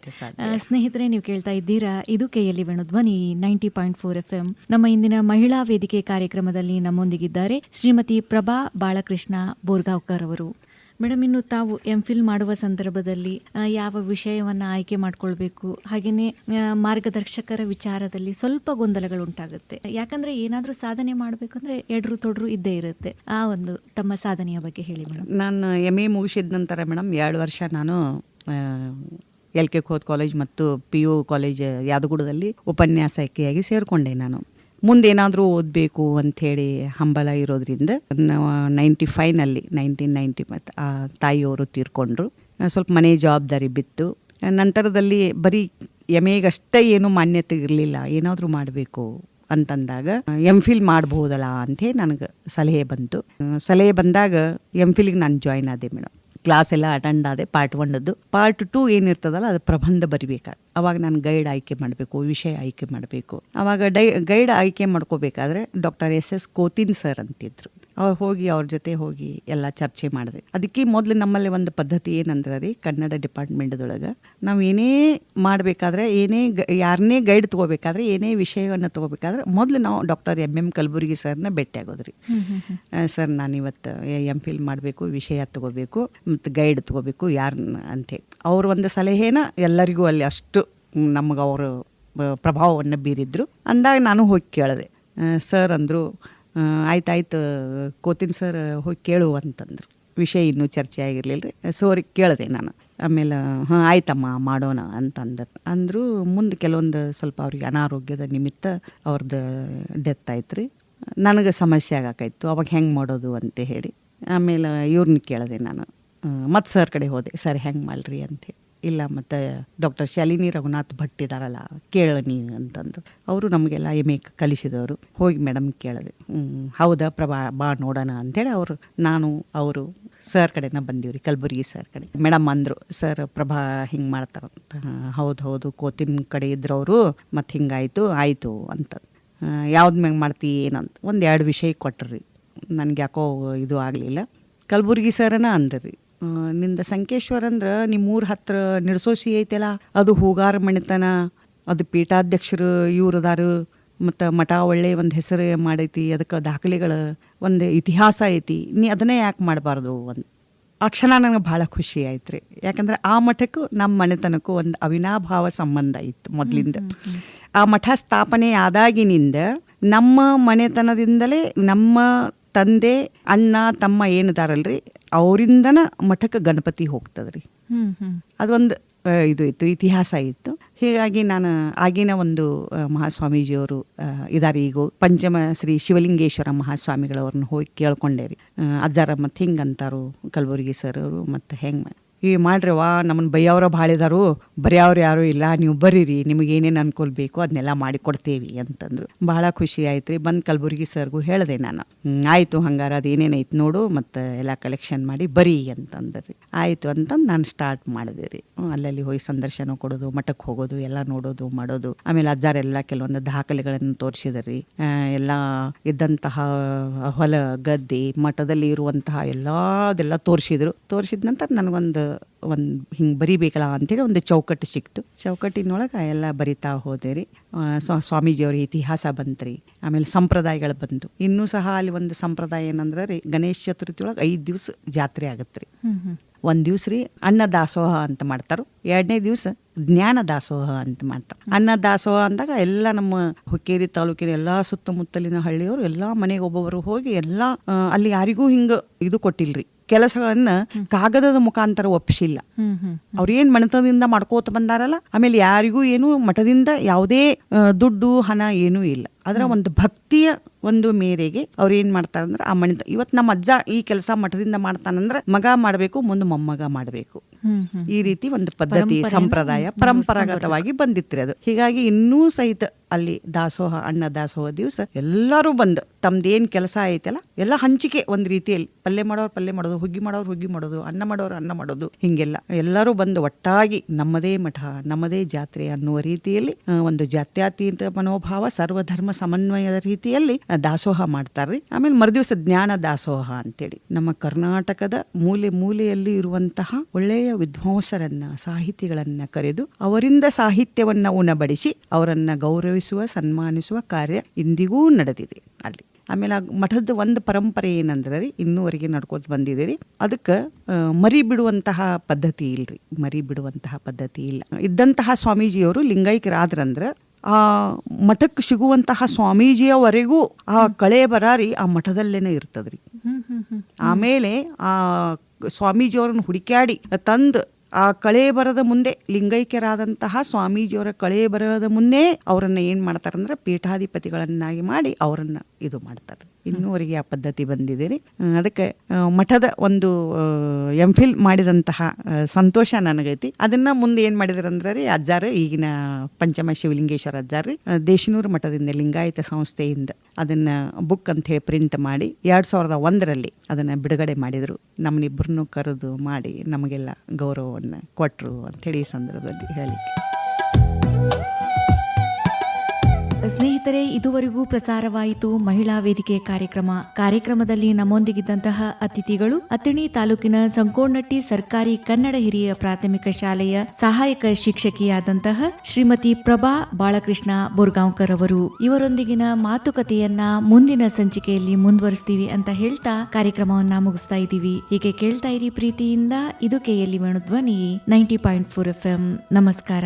ಸ್ನೇಹಿತರೆ, ನೀವು ಕೇಳ್ತಾ ಇದ್ದೀರಾ, ಇದು KLE ವೇಣುಧ್ವನಿ 90.4 FM. ನಮ್ಮ ಇಂದಿನ ಮಹಿಳಾ ವೇದಿಕೆ ಕಾರ್ಯಕ್ರಮದಲ್ಲಿ ನಮ್ಮೊಂದಿಗಿದ್ದಾರೆ ಶ್ರೀಮತಿ ಪ್ರಭಾ ಬಾಳಕೃಷ್ಣ ಬೋರ್ಗಾವ್ಕರ್ ಅವರು. ಮೇಡಮ್, ಇನ್ನು ತಾವು MPhil ಮಾಡುವ ಸಂದರ್ಭದಲ್ಲಿ ಯಾವ ವಿಷಯವನ್ನು ಆಯ್ಕೆ ಮಾಡ್ಕೊಳ್ಬೇಕು, ಹಾಗೆಯೇ ಮಾರ್ಗದರ್ಶಕರ ವಿಚಾರದಲ್ಲಿ ಸ್ವಲ್ಪ ಗೊಂದಲಗಳು ಉಂಟಾಗುತ್ತೆ. ಯಾಕಂದ್ರೆ ಏನಾದರೂ ಸಾಧನೆ ಮಾಡಬೇಕಂದ್ರೆ ಎಡ್ರು ತೊಡ್ರು ಇದ್ದೇ ಇರುತ್ತೆ. ಆ ಒಂದು ತಮ್ಮ ಸಾಧನೆಯ ಬಗ್ಗೆ ಹೇಳಿ ಮೇಡಮ್. ನಾನು MA ಮುಗಿಸಿದ ನಂತರ ಮೇಡಮ್ 2 ವರ್ಷ ನಾನು LK ಖೋತ್ ಕಾಲೇಜ್ ಮತ್ತು PU ಕಾಲೇಜ್ ಯಾದಗುಡದಲ್ಲಿ ಉಪನ್ಯಾಸಕಿಯಾಗಿ ಸೇರಿಕೊಂಡೆ. ನಾನು ಮುಂದೇನಾದರೂ ಓದಬೇಕು ಅಂಥೇಳಿ ಹಂಬಲ ಇರೋದ್ರಿಂದ 1990 ತಾಯಿಯವರು ತೀರ್ಕೊಂಡ್ರು. ಸ್ವಲ್ಪ ಮನೆ ಜವಾಬ್ದಾರಿ ಬಿತ್ತು. ನಂತರದಲ್ಲಿ ಬರೀ MAಗಷ್ಟೇ ಏನೂ ಮಾನ್ಯತೆ ಇರಲಿಲ್ಲ, ಏನಾದರೂ ಮಾಡಬೇಕು ಅಂತಂದಾಗ MPhil ಮಾಡ್ಬೋದಲ್ಲ ಅಂಥೇಳಿ ನನಗೆ ಸಲಹೆ ಬಂತು. ಸಲಹೆ ಬಂದಾಗ MPhilಗೆ ನಾನು ಜಾಯ್ನ್ ಆದೆ ಮೇಡಮ್. ಕ್ಲಾಸ್ ಎಲ್ಲ ಅಟೆಂಡ್ ಆದೆ. ಪಾರ್ಟ್ 1ದ್ದು. ಪಾರ್ಟ್ 2 ಏನಿರ್ತದಲ್ಲ ಅದು ಪ್ರಬಂಧ ಬರಿಬೇಕಾದ್ರೆ ಅವಾಗ ನಾನು ಗೈಡ್ ಆಯ್ಕೆ ಮಾಡಬೇಕು, ವಿಷಯ ಆಯ್ಕೆ ಮಾಡಬೇಕು. ಅವಾಗ ಗೈಡ್ ಆಯ್ಕೆ ಮಾಡ್ಕೋಬೇಕಾದ್ರೆ ಡಾಕ್ಟರ್ SS ಕೋತಿನ್ ಸರ್ ಅಂತಿದ್ರು. ಅವ್ರು ಹೋಗಿ ಅವ್ರ ಜೊತೆ ಹೋಗಿ ಎಲ್ಲ ಚರ್ಚೆ ಮಾಡಿದೆ. ಅದಕ್ಕೆ ಮೊದಲು ನಮ್ಮಲ್ಲಿ ಒಂದು ಪದ್ಧತಿ ಏನಂದ್ರೆ ರೀ, ಕನ್ನಡ ಡಿಪಾರ್ಟ್ಮೆಂಟ್ದೊಳಗೆ ನಾವು ಏನೇ ಮಾಡಬೇಕಾದ್ರೆ, ಯಾರನ್ನೇ ಗೈಡ್ ತೊಗೋಬೇಕಾದ್ರೆ, ಏನೇ ವಿಷಯವನ್ನು ತೊಗೋಬೇಕಾದ್ರೆ ಮೊದಲು ನಾವು ಡಾಕ್ಟರ್ MM ಕಲಬುರ್ಗಿ ಸರ್ನ ಭೇಟಿ ಆಗೋದ್ರಿ. ಸರ್ ನಾನು ಇವತ್ತು MPhil ಮಾಡಬೇಕು, ವಿಷಯ ತೊಗೋಬೇಕು ಮತ್ತು ಗೈಡ್ ತೊಗೋಬೇಕು ಯಾರನ್ನ ಅಂತೇಳಿ ಅವ್ರ ಒಂದು ಸಲಹೆನ ಎಲ್ಲರಿಗೂ ಅಲ್ಲಿ ಅಷ್ಟು ನಮಗೆ ಅವರು ಪ್ರಭಾವವನ್ನು ಬೀರಿದ್ರು. ಅಂದಾಗ ನಾನು ಹೋಗಿ ಕೇಳಿದೆ. ಸರ್ ಅಂದರು, ಆಯ್ತಾಯ್ತು ಕೋತಿನ್ ಸರ್ ಹೋಗಿ ಕೇಳು ಅಂತಂದ್ರು. ವಿಷಯ ಇನ್ನೂ ಚರ್ಚೆ ಆಗಿರಲಿಲ್ಲ ರೀ. ಸೋರಿಗೆ ಕೇಳಿದೆ ನಾನು. ಆಮೇಲೆ ಆಯ್ತಮ್ಮ ಮಾಡೋಣ ಅಂದರು. ಮುಂದೆ ಕೆಲವೊಂದು ಸ್ವಲ್ಪ ಅವ್ರಿಗೆ ಅನಾರೋಗ್ಯದ ನಿಮಿತ್ತ ಅವ್ರದ್ದು ಡೆತ್ ಆಯ್ತು ರೀ. ನನಗೆ ಸಮಸ್ಯೆ ಆಗಾಕಾಯ್ತು, ಅವಾಗ ಹೆಂಗೆ ಮಾಡೋದು ಅಂತ ಹೇಳಿ. ಆಮೇಲೆ ಇವ್ರನ್ನ ಕೇಳಿದೆ ನಾನು. ಮತ್ತು ಸರ್ ಕಡೆ ಹೋದೆ, ಸರ್ ಹೆಂಗೆ ಮಾಡ್ರಿ ಅಂತೇಳಿ. ಇಲ್ಲ ಮತ್ತು ಡಾಕ್ಟರ್ ಶಾಲಿನಿ ರಘುನಾಥ್ ಭಟ್ ಇದ್ದಾರಲ್ಲ, ಕೇಳ ನೀವು ಅಂತಂದು. ಅವರು ನಮಗೆಲ್ಲ MA ಕಲಿಸಿದವರು. ಹೋಗಿ ಮೇಡಮ್ ಕೇಳಿದೆ. ಹೌದಾ ಪ್ರಭಾ, ಬಾ ನೋಡೋಣ ಅಂಥೇಳಿ ಅವರು ಸರ್ ಕಡೆನ ಬಂದೀವ್ರಿ, ಕಲಬುರ್ಗಿ ಸರ್ ಕಡೆ. ಮೇಡಮ್ ಅಂದರು, ಸರ್ ಪ್ರಭಾ ಹಿಂಗೆ ಮಾಡ್ತಾರಂತ. ಹೌದು ಕೋತಿನ ಕಡೆ ಇದ್ರು ಅವರು, ಮತ್ತು ಹಿಂಗಾಯ್ತು ಅಂತ. ಯಾವ್ದು ಮ್ಯಾಗ ಮಾಡ್ತೀ ಏನಂತ 1-2 ವಿಷಯ ಕೊಟ್ರಿ. ನನಗೆ ಯಾಕೋ ಇದು ಆಗಲಿಲ್ಲ. ಕಲಬುರ್ಗಿ ಸರ್ನ ಅಂದ್ರಿ, ನಿಂದ ಸಂಕೇಶ್ವರ ಅಂದ್ರೆ ನಿಮ್ಮೂರ ಹತ್ರ ನಿಡ್ಸೋಸಿ ಐತೆಲ್ಲ, ಅದು ಹೂಗಾರ ಮಣಿತನ, ಅದು ಪೀಠಾಧ್ಯಕ್ಷರು ಇವ್ರದಾರು, ಮತ್ತು ಮಠ ಒಳ್ಳೆ ಒಂದು ಹೆಸರು ಮಾಡೈತಿ, ಅದಕ್ಕೆ ದಾಖಲೆಗಳು, ಒಂದು ಇತಿಹಾಸ ಐತಿ, ನೀ ಅದನ್ನೇ ಯಾಕೆ ಮಾಡಬಾರ್ದು ಆ ಕ್ಷಣ ನನಗೆ ಭಾಳ ಖುಷಿ ಆಯ್ತು ರೀ. ಯಾಕಂದ್ರೆ ಆ ಮಠಕ್ಕೂ ನಮ್ಮ ಮನೆತನಕ್ಕೂ ಒಂದು ಅವಿನಾಭಾವ ಸಂಬಂಧ ಇತ್ತು ಮೊದಲಿಂದ. ಆ ಮಠ ಸ್ಥಾಪನೆ ಆದಾಗಿನಿಂದ ನಮ್ಮ ಮನೆತನದಿಂದಲೇ ನಮ್ಮ ತಂದೆ ಅಣ್ಣ ತಮ್ಮ ಏನಿದಾರಲ್ರಿ ಅವರಿಂದನ ಮಠಕ್ಕೆ ಗಣಪತಿ ಹೋಗ್ತದ್ರಿ. ಅದೊಂದು ಇದು ಇತ್ತು, ಇತಿಹಾಸ ಇತ್ತು. ಹೀಗಾಗಿ ನಾನು ಆಗಿನ ಒಂದು ಮಹಾಸ್ವಾಮೀಜಿಯವರು ಇದಾರೆ, ಈಗ ಪಂಚಮ ಶ್ರೀ ಶಿವಲಿಂಗೇಶ್ವರ ಮಹಾಸ್ವಾಮಿಗಳವ್ರನ್ನ ಹೋಗಿ ಕೇಳ್ಕೊಂಡೆ ರೀ. ಅಜ್ಜಾರ ಮತ್ತು ಹಿಂಗೆ ಅಂತಾರು ಕಲಬುರ್ಗಿ ಸರ್ ಅವರು, ಮತ್ತು ಹೆಂಗೆ ಮಾಡ್ರಿ ವಾ, ನಮ್ಮನ್ನು ಬೈಯವ್ರ ಭಾಳ ಇದಾರು, ಬರೆಯವ್ರು ಯಾರೂ ಇಲ್ಲ, ನೀವು ಬರೀರಿ, ನಿಮಗೆ ಏನೇನು ಅನುಕೂಲ ಬೇಕು ಅದನ್ನೆಲ್ಲ ಮಾಡಿ ಕೊಡ್ತೇವಿ ಅಂತಂದ್ರು. ಭಾಳ ಖುಷಿ ಆಯ್ತು ರೀ. ಬಂದು ಕಲಬುರ್ಗಿ ಸರ್ಗೂ ಹೇಳಿದೆ ನಾನು, ಆಯಿತು ಹಂಗಾರ ಅದು ಏನೇನೈತೆ ನೋಡು ಮತ್ತು ಎಲ್ಲ ಕಲೆಕ್ಷನ್ ಮಾಡಿ ಬರೀ ಅಂತಂದ್ರಿ. ಆಯಿತು ಅಂತಂದು ನಾನು ಸ್ಟಾರ್ಟ್ ಮಾಡಿದೆ ರೀ. ಅಲ್ಲಲ್ಲಿ ಹೋಗಿ ಸಂದರ್ಶನ ಕೊಡೋದು, ಮಠಕ್ಕೆ ಹೋಗೋದು, ಎಲ್ಲ ನೋಡೋದು ಮಾಡೋದು. ಆಮೇಲೆ ಅಜ್ಜಾರೆಲ್ಲ ಕೆಲವೊಂದು ದಾಖಲೆಗಳನ್ನು ತೋರಿಸಿದ್ರಿ. ಎಲ್ಲ ಇದ್ದಂತಹ ಹೊಲ ಗದ್ದೆ ಮಠದಲ್ಲಿ ಇರುವಂತಹ ಎಲ್ಲದೆಲ್ಲ ತೋರಿಸಿದ್ರು. ತೋರಿಸಿದ ನಂತರ ನನಗೊಂದು ಹಿಂಗೆ ಬರಿಬೇಕಲ್ಲ ಅಂತೇಳಿ ಒಂದು ಚೌಕಟ್ಟು ಸಿಕ್ತು. ಚೌಕಟ್ಟಿನೊಳಗೆ ಎಲ್ಲ ಬರಿತಾ ಹೋದೆ ರೀ. ಸ್ವಾಮೀಜಿಯವ್ರ ಇತಿಹಾಸ ಬಂತ್ರಿ. ಆಮೇಲೆ ಸಂಪ್ರದಾಯಗಳು ಬಂತು. ಇನ್ನೂ ಸಹ ಅಲ್ಲಿ ಒಂದು ಸಂಪ್ರದಾಯ ಏನಂದ್ರೆ ರೀ, ಗಣೇಶ ಚತುರ್ಥಿ ಒಳಗೆ 5 ದಿವಸ ಜಾತ್ರೆ ಆಗತ್ತೆ ರೀ. 1 ದಿವ್ಸ ರೀ ಅನ್ನ ದಾಸೋಹ ಅಂತ ಮಾಡ್ತಾರೆ, 2ನೇ ದಿವಸ ಜ್ಞಾನ ದಾಸೋಹ ಅಂತ ಮಾಡ್ತಾರೆ. ಅನ್ನ ದಾಸೋಹ ಅಂದಾಗ ಎಲ್ಲ ನಮ್ಮ ಹುಕ್ಕೇರಿ ತಾಲೂಕಿನ ಎಲ್ಲ ಸುತ್ತಮುತ್ತಲಿನ ಹಳ್ಳಿಯವರು ಎಲ್ಲ ಮನೆಗೆ ಒಬ್ಬೊಬ್ಬರು ಹೋಗಿ ಎಲ್ಲ ಅಲ್ಲಿ ಯಾರಿಗೂ ಹಿಂಗೆ ಇದು ಕೊಟ್ಟಿಲ್ರಿ, ಕೆಲಸಗಳನ್ನ ಕಾಗದದ ಮುಖಾಂತರ ಒಪ್ಪಿಸಿಲ್ಲ. ಅವ್ರೇನ್ ಮನೆತನದಿಂದ ಮಾಡ್ಕೋತ ಬಂದಾರಲ್ಲ, ಆಮೇಲೆ ಯಾರಿಗೂ ಏನು ಮಠದಿಂದ ಯಾವುದೇ ದುಡ್ಡು ಹಣ ಏನೂ ಇಲ್ಲ. ಅದರ ಒಂದು ಭಕ್ತಿಯ ಒಂದು ಮೇರೆಗೆ ಅವ್ರು ಏನ್ ಮಾಡ್ತಾರಂದ್ರೆ ಆ ಮಣಿತ ಇವತ್ತು ನಮ್ಮ ಅಜ್ಜ ಈ ಕೆಲಸ ಮಠದಿಂದ ಮಾಡ್ತಾನಂದ್ರೆ ಮಗ ಮಾಡಬೇಕು, ಮುಂದೆ ಮೊಮ್ಮಗ ಮಾಡಬೇಕು. ಈ ರೀತಿ ಒಂದು ಪದ್ಧತಿ ಸಂಪ್ರದಾಯ ಪರಂಪರಾಗತವಾಗಿ ಬಂದಿತ್ರಿ ಅದು. ಹೀಗಾಗಿ ಇನ್ನೂ ಸಹಿತ ಅಲ್ಲಿ ದಾಸೋಹ ಅನ್ನ ದಾಸೋಹ ದಿವಸ ಎಲ್ಲರೂ ಬಂದು ತಮ್ದೇನ್ ಕೆಲಸ ಐತಲ್ಲ ಎಲ್ಲ ಹಂಚಿಕೆ ಒಂದ್ ರೀತಿಯಲ್ಲಿ, ಪಲ್ಯ ಮಾಡೋರು ಪಲ್ಯ ಮಾಡೋದು, ಹುಗ್ಗಿ ಮಾಡೋರು ಹುಗ್ಗಿ ಮಾಡೋದು, ಅನ್ನ ಮಾಡೋರು ಅನ್ನ ಮಾಡೋದು, ಹಿಂಗೆಲ್ಲ ಎಲ್ಲರೂ ಬಂದು ಒಟ್ಟಾಗಿ ನಮ್ಮದೇ ಮಠ ನಮ್ಮದೇ ಜಾತ್ರೆ ಅನ್ನುವ ರೀತಿಯಲ್ಲಿ ಒಂದು ಜಾತ್ಯತೀತ ಮನೋಭಾವ ಸರ್ವಧರ್ಮ ಸಮನ್ವಯದ ರೀತಿಯಲ್ಲಿ ದಾಸೋಹ ಮಾಡ್ತಾರ್ರಿ. ಆಮೇಲೆ ಮರುದಿವಸ ಜ್ಞಾನ ದಾಸೋಹ ಅಂತೇಳಿ ನಮ್ಮ ಕರ್ನಾಟಕದ ಮೂಲೆ ಮೂಲೆಯಲ್ಲಿ ಇರುವಂತಹ ಒಳ್ಳೆಯ ವಿದ್ವಾಂಸರನ್ನ ಸಾಹಿತಿಗಳನ್ನ ಕರೆದು ಅವರಿಂದ ಸಾಹಿತ್ಯವನ್ನ ಉಣಬಡಿಸಿ ಅವರನ್ನ ಗೌರವಿಸುವ ಸನ್ಮಾನಿಸುವ ಕಾರ್ಯ ಇಂದಿಗೂ ನಡೆದಿದೆ ಅಲ್ಲಿ. ಆಮೇಲೆ ಮಠದ ಒಂದು ಪರಂಪರೆ ಏನಂದ್ರೆ ರೀ, ಇನ್ನೂವರೆಗೆ ನಡ್ಕೋತ ಬಂದಿದೆ. ಅದಕ್ಕೆ ಮರಿ ಬಿಡುವಂತಹ ಪದ್ಧತಿ ಇಲ್ರಿ, ಮರಿ ಬಿಡುವಂತಹ ಪದ್ಧತಿ ಇಲ್ಲ. ಇದ್ದಂತಹ ಸ್ವಾಮೀಜಿಯವರು ಲಿಂಗೈಕ್ಯರಾದ್ರಂದ್ರೆ ಆ ಮಠಕ್ಕೆ ಸಿಗುವಂತಹ ಸ್ವಾಮೀಜಿಯವರೆಗೂ ಆ ಕಳೆ ಬರಾರಿ ಆ ಮಠದಲ್ಲೇನೆ ಇರ್ತದ್ರಿ. ಆಮೇಲೆ ಆ ಸ್ವಾಮೀಜಿಯವ್ರನ್ನ ಹುಡುಕ್ಯಾಡಿ ತಂದು ಆ ಕಳೆ ಬರದ ಮುಂದೆ ಲಿಂಗೈಕ್ಯರಾದಂತಹ ಸ್ವಾಮೀಜಿಯವರ ಕಳೆ ಬರದ ಮುಂದೆ ಅವರನ್ನ ಏನ್ ಮಾಡ್ತಾರಂದ್ರೆ ಪೀಠಾಧಿಪತಿಗಳನ್ನಾಗಿ ಮಾಡಿ ಅವರನ್ನ ಇದು ಮಾಡ್ತಾರೆ. ಇನ್ನೂವರೆಗೆ ಆ ಪದ್ಧತಿ ಬಂದಿದೆ ರೀ. ಅದಕ್ಕೆ ಮಠದ ಒಂದು MPhil ಮಾಡಿದಂತಹ ಸಂತೋಷ ನನಗೈತಿ. ಅದನ್ನ ಮುಂದೆ ಏನ್ ಮಾಡಿದ್ರಂದ್ರೆ ರೀ ಅಜ್ಜಾರು, ಈಗಿನ ಪಂಚಮ ಶಿವಲಿಂಗೇಶ್ವರ ಅಜ್ಜಾರು ದೇಶನೂರು ಮಠದಿಂದ ಲಿಂಗಾಯತ ಸಂಸ್ಥೆಯಿಂದ ಅದನ್ನ ಬುಕ್ ಅಂತ ಹೇಳಿ ಪ್ರಿಂಟ್ ಮಾಡಿ 2001ರಲ್ಲಿ ಅದನ್ನ ಬಿಡುಗಡೆ ಮಾಡಿದ್ರು. ನಮ್ಮನ್ನಿಬ್ಬರನ್ನು ಕರೆದು ಮಾಡಿ ನಮಗೆಲ್ಲ ಗೌರವವನ್ನು ಕೊಟ್ಟರು ಅಂತೇಳಿ ಈ ಸಂದರ್ಭದಲ್ಲಿ ಹೇಳಿ. ಸ್ನೇಹಿತರೆ, ಇದುವರೆಗೂ ಪ್ರಸಾರವಾಯಿತು ಮಹಿಳಾ ವೇದಿಕೆ ಕಾರ್ಯಕ್ರಮದಲ್ಲಿ ನಮ್ಮೊಂದಿಗಿದ್ದಂತಹ ಅತಿಥಿಗಳು ಅತ್ತಿಣಿ ತಾಲೂಕಿನ ಸಂಕೋನಟ್ಟಿ ಸರ್ಕಾರಿ ಕನ್ನಡ ಹಿರಿಯ ಪ್ರಾಥಮಿಕ ಶಾಲೆಯ ಸಹಾಯಕ ಶಿಕ್ಷಕಿಯಾದಂತಹ ಶ್ರೀಮತಿ ಪ್ರಭಾ ಬಾಳಕೃಷ್ಣ ಬೋರ್ಗಾಂವ್ಕರ್ ಅವರು. ಇವರೊಂದಿಗಿನ ಮಾತುಕತೆಯನ್ನ ಮುಂದಿನ ಸಂಚಿಕೆಯಲ್ಲಿ ಮುಂದುವರಿಸ್ತೀವಿ ಅಂತ ಹೇಳ್ತಾ ಕಾರ್ಯಕ್ರಮವನ್ನ ಮುಗಿಸ್ತಾ ಇದ್ದೀವಿ. ಹೀಗೆ ಕೇಳ್ತಾ ಇರಿ ಪ್ರೀತಿಯಿಂದ. ಇದು KLE ವೇಣು ಧ್ವನಿ 90.4 FM. ನಮಸ್ಕಾರ.